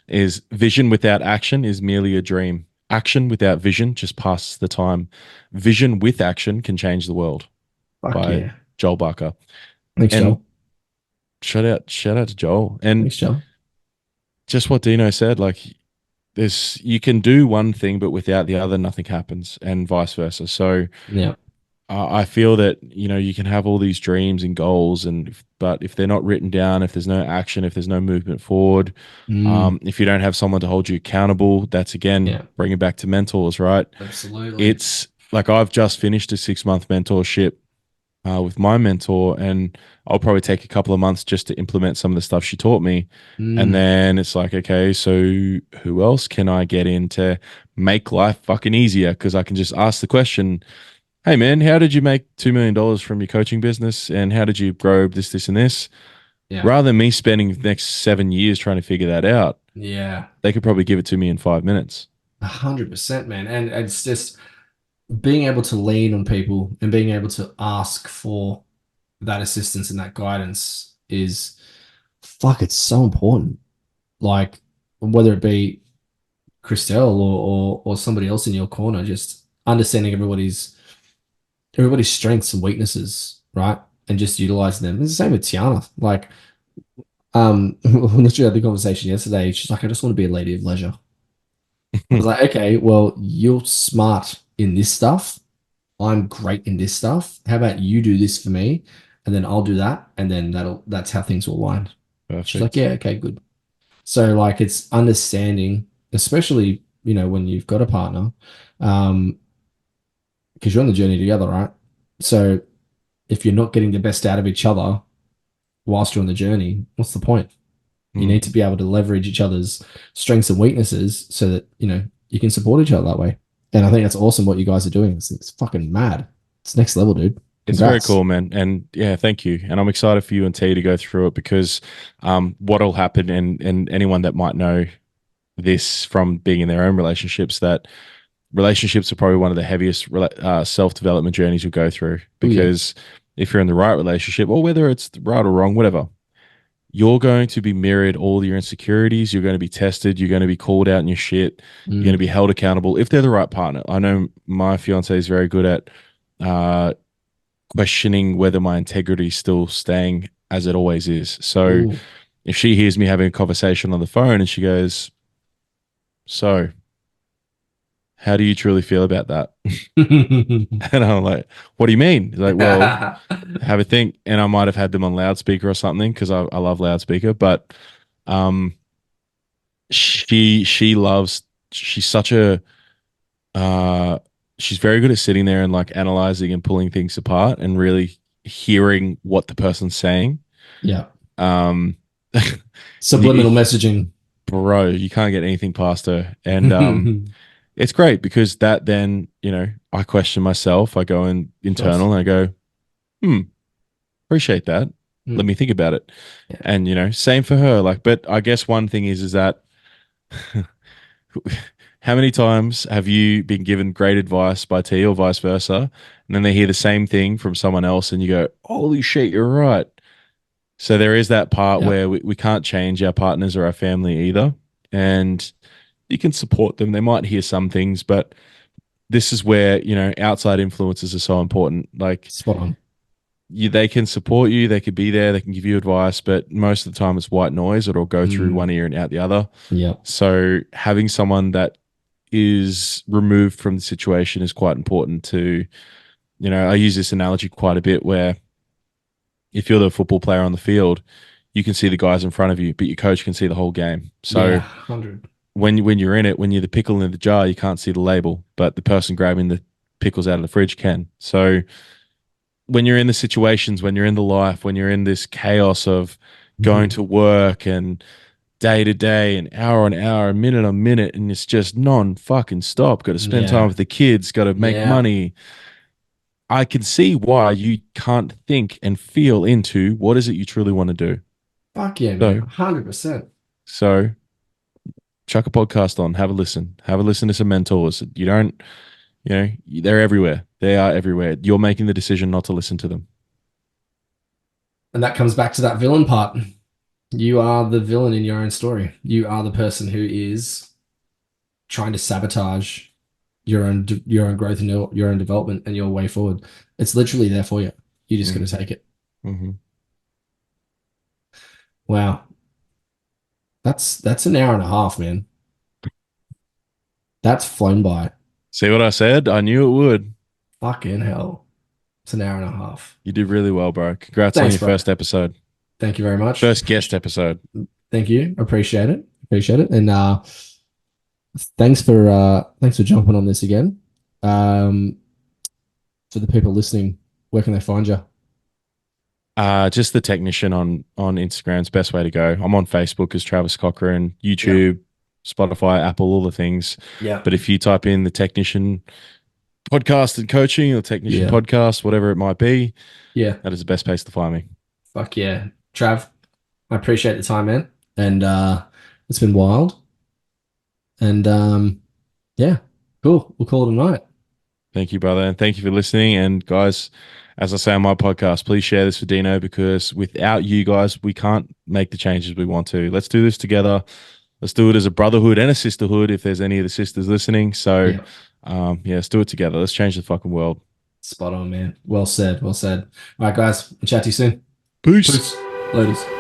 "Is vision without action is merely a dream. Action without vision just passes the time. Vision with action can change the world." Fuck By yeah. Joel Barker. Thanks, And Joel. shout out to Joel. And Thanks, Joel. just what Dino said, like there's you can do one thing, but without the other, nothing happens, and vice versa. So Yeah. I feel that you can have all these dreams and goals, but if they're not written down, if there's no action, if there's no movement forward, Mm, if you don't have someone to hold you accountable, that's again yeah. bringing back to mentors, right? Absolutely. It's like I've just finished a 6 month mentorship with my mentor, and I'll probably take a couple of months just to implement some of the stuff she taught me. And Mm, then it's like, okay, so who else can I get in to make life fucking easier? Because I can just ask the question, hey man, how did you make $2 million from your coaching business? And how did you grow this, this, and this? yeah. Rather than me spending the next 7 years trying to figure that out, Yeah. they could probably give it to me in 5 minutes. 100%, man. And it's just being able to lean on people and being able to ask for that assistance and that guidance is fuck, it's so important. Like whether it be Christelle or somebody else in your corner, just understanding everybody's strengths and weaknesses, right? And just utilizing them. It's the same with Tiana. Like, we literally had the conversation yesterday. She's like, I just want to be a lady of leisure. I was like, okay, well, you're smart in this stuff. I'm great in this stuff. How about you do this for me, and then I'll do that, and then that's how things will align. She's like, Perfect. yeah, okay, good. So like it's understanding, especially, when you've got a partner, because you're on the journey together, right? So if you're not getting the best out of each other whilst you're on the journey, what's the point? You Mm. need to be able to leverage each other's strengths and weaknesses so that, you can support each other that way. And I think that's awesome what you guys are doing. It's fucking mad. It's next level, dude. It's very Congrats. cool, man. And yeah, thank you. And I'm excited for you and T to go through it because what'll happen, and anyone that might know this from being in their own relationships, that relationships are probably one of the heaviest self-development journeys you'll go through, Oh, yeah. because if you're in the right relationship, or whether it's right or wrong, whatever, you're going to be mirrored all your insecurities. You're going to be tested. You're going to be called out in your shit. You're going to Mm, be held accountable if they're the right partner. I know my fiance is very good at uh, questioning whether my integrity is still staying as it always is. So ooh. if she hears me having a conversation on the phone and she goes, so how do you truly feel about that? And I'm like, what do you mean? He's like, well, have a think. And I might have had them on loudspeaker or something because I love loudspeaker. But um, she's such a uh, she's very good at sitting there and like analyzing and pulling things apart and really hearing what the person's saying. Yeah. Um, Subliminal messaging. bro, you can't get anything past her. And it's great because that then, I question myself. I go in Of course. internal and I go, appreciate that. Let Mm, me think about it. yeah. And, same for her. Like, but I guess one thing is that how many times have you been given great advice by T or vice versa? And then they hear the same thing from someone else and you go, holy shit, you're right. So there is that part Yeah. where we can't change our partners or our family either. And you can support them. They might hear some things, but this is where, outside influences are so important. Like Spot on. they can support you, they could be there, they can give you advice, but most of the time it's white noise. It'll go through Mm, one ear and out the other. yeah. So having someone that is removed from the situation is quite important to, I use this analogy quite a bit where if you're the football player on the field, you can see the guys in front of you, but your coach can see the whole game. Yeah. So 100. when you're in it, when you're the pickle in the jar, you can't see the label, but the person grabbing the pickles out of the fridge can. So when you're in the situations, when you're in the life, when you're in this chaos of going to work and day to day and hour on hour, minute on minute, and it's just non fucking stop. Got to spend time Yeah. with the kids, got to make Yeah. money. I can see why you can't think and feel into what is it you truly want to do. Fuck yeah, man. So, 100%. so chuck a podcast on, have a listen to some mentors. You don't, they're everywhere. They are everywhere. You're making the decision not to listen to them. And that comes back to that villain part. You are the villain in your own story. You are the person who is trying to sabotage your own growth and your own development and your way forward. It's literally there for you. You just got to take it. Mm-hmm. Wow. That's an hour and a half, man. That's flown by. See what I said? I knew it would. Fucking hell. It's an hour and a half. You did really well, bro. Congrats on your first episode. Thank you very much. First guest episode. Thank you. Appreciate it. And thanks for jumping on this again. For the people listening, where can they find you? Just the technician on Instagram's best way to go. I'm on Facebook as Travis Cochran, YouTube, Spotify, Apple, all the things. Yeah. But if you type in the technician podcast and coaching or technician podcast, whatever it might be, that is the best place to find me. Fuck yeah. Trav, I appreciate the time, man. And it's been wild. And yeah, cool. We'll call it a night. Thank you, brother. And thank you for listening. And guys, as I say on my podcast, please share this with Dino, because without you guys, we can't make the changes we want to. Let's do this together. Let's do it as a brotherhood and a sisterhood if there's any of the sisters listening. So, let's do it together. Let's change the fucking world. Spot on, man. Well said. Well said. All right, guys. I'll chat to you soon. Peace. Laters.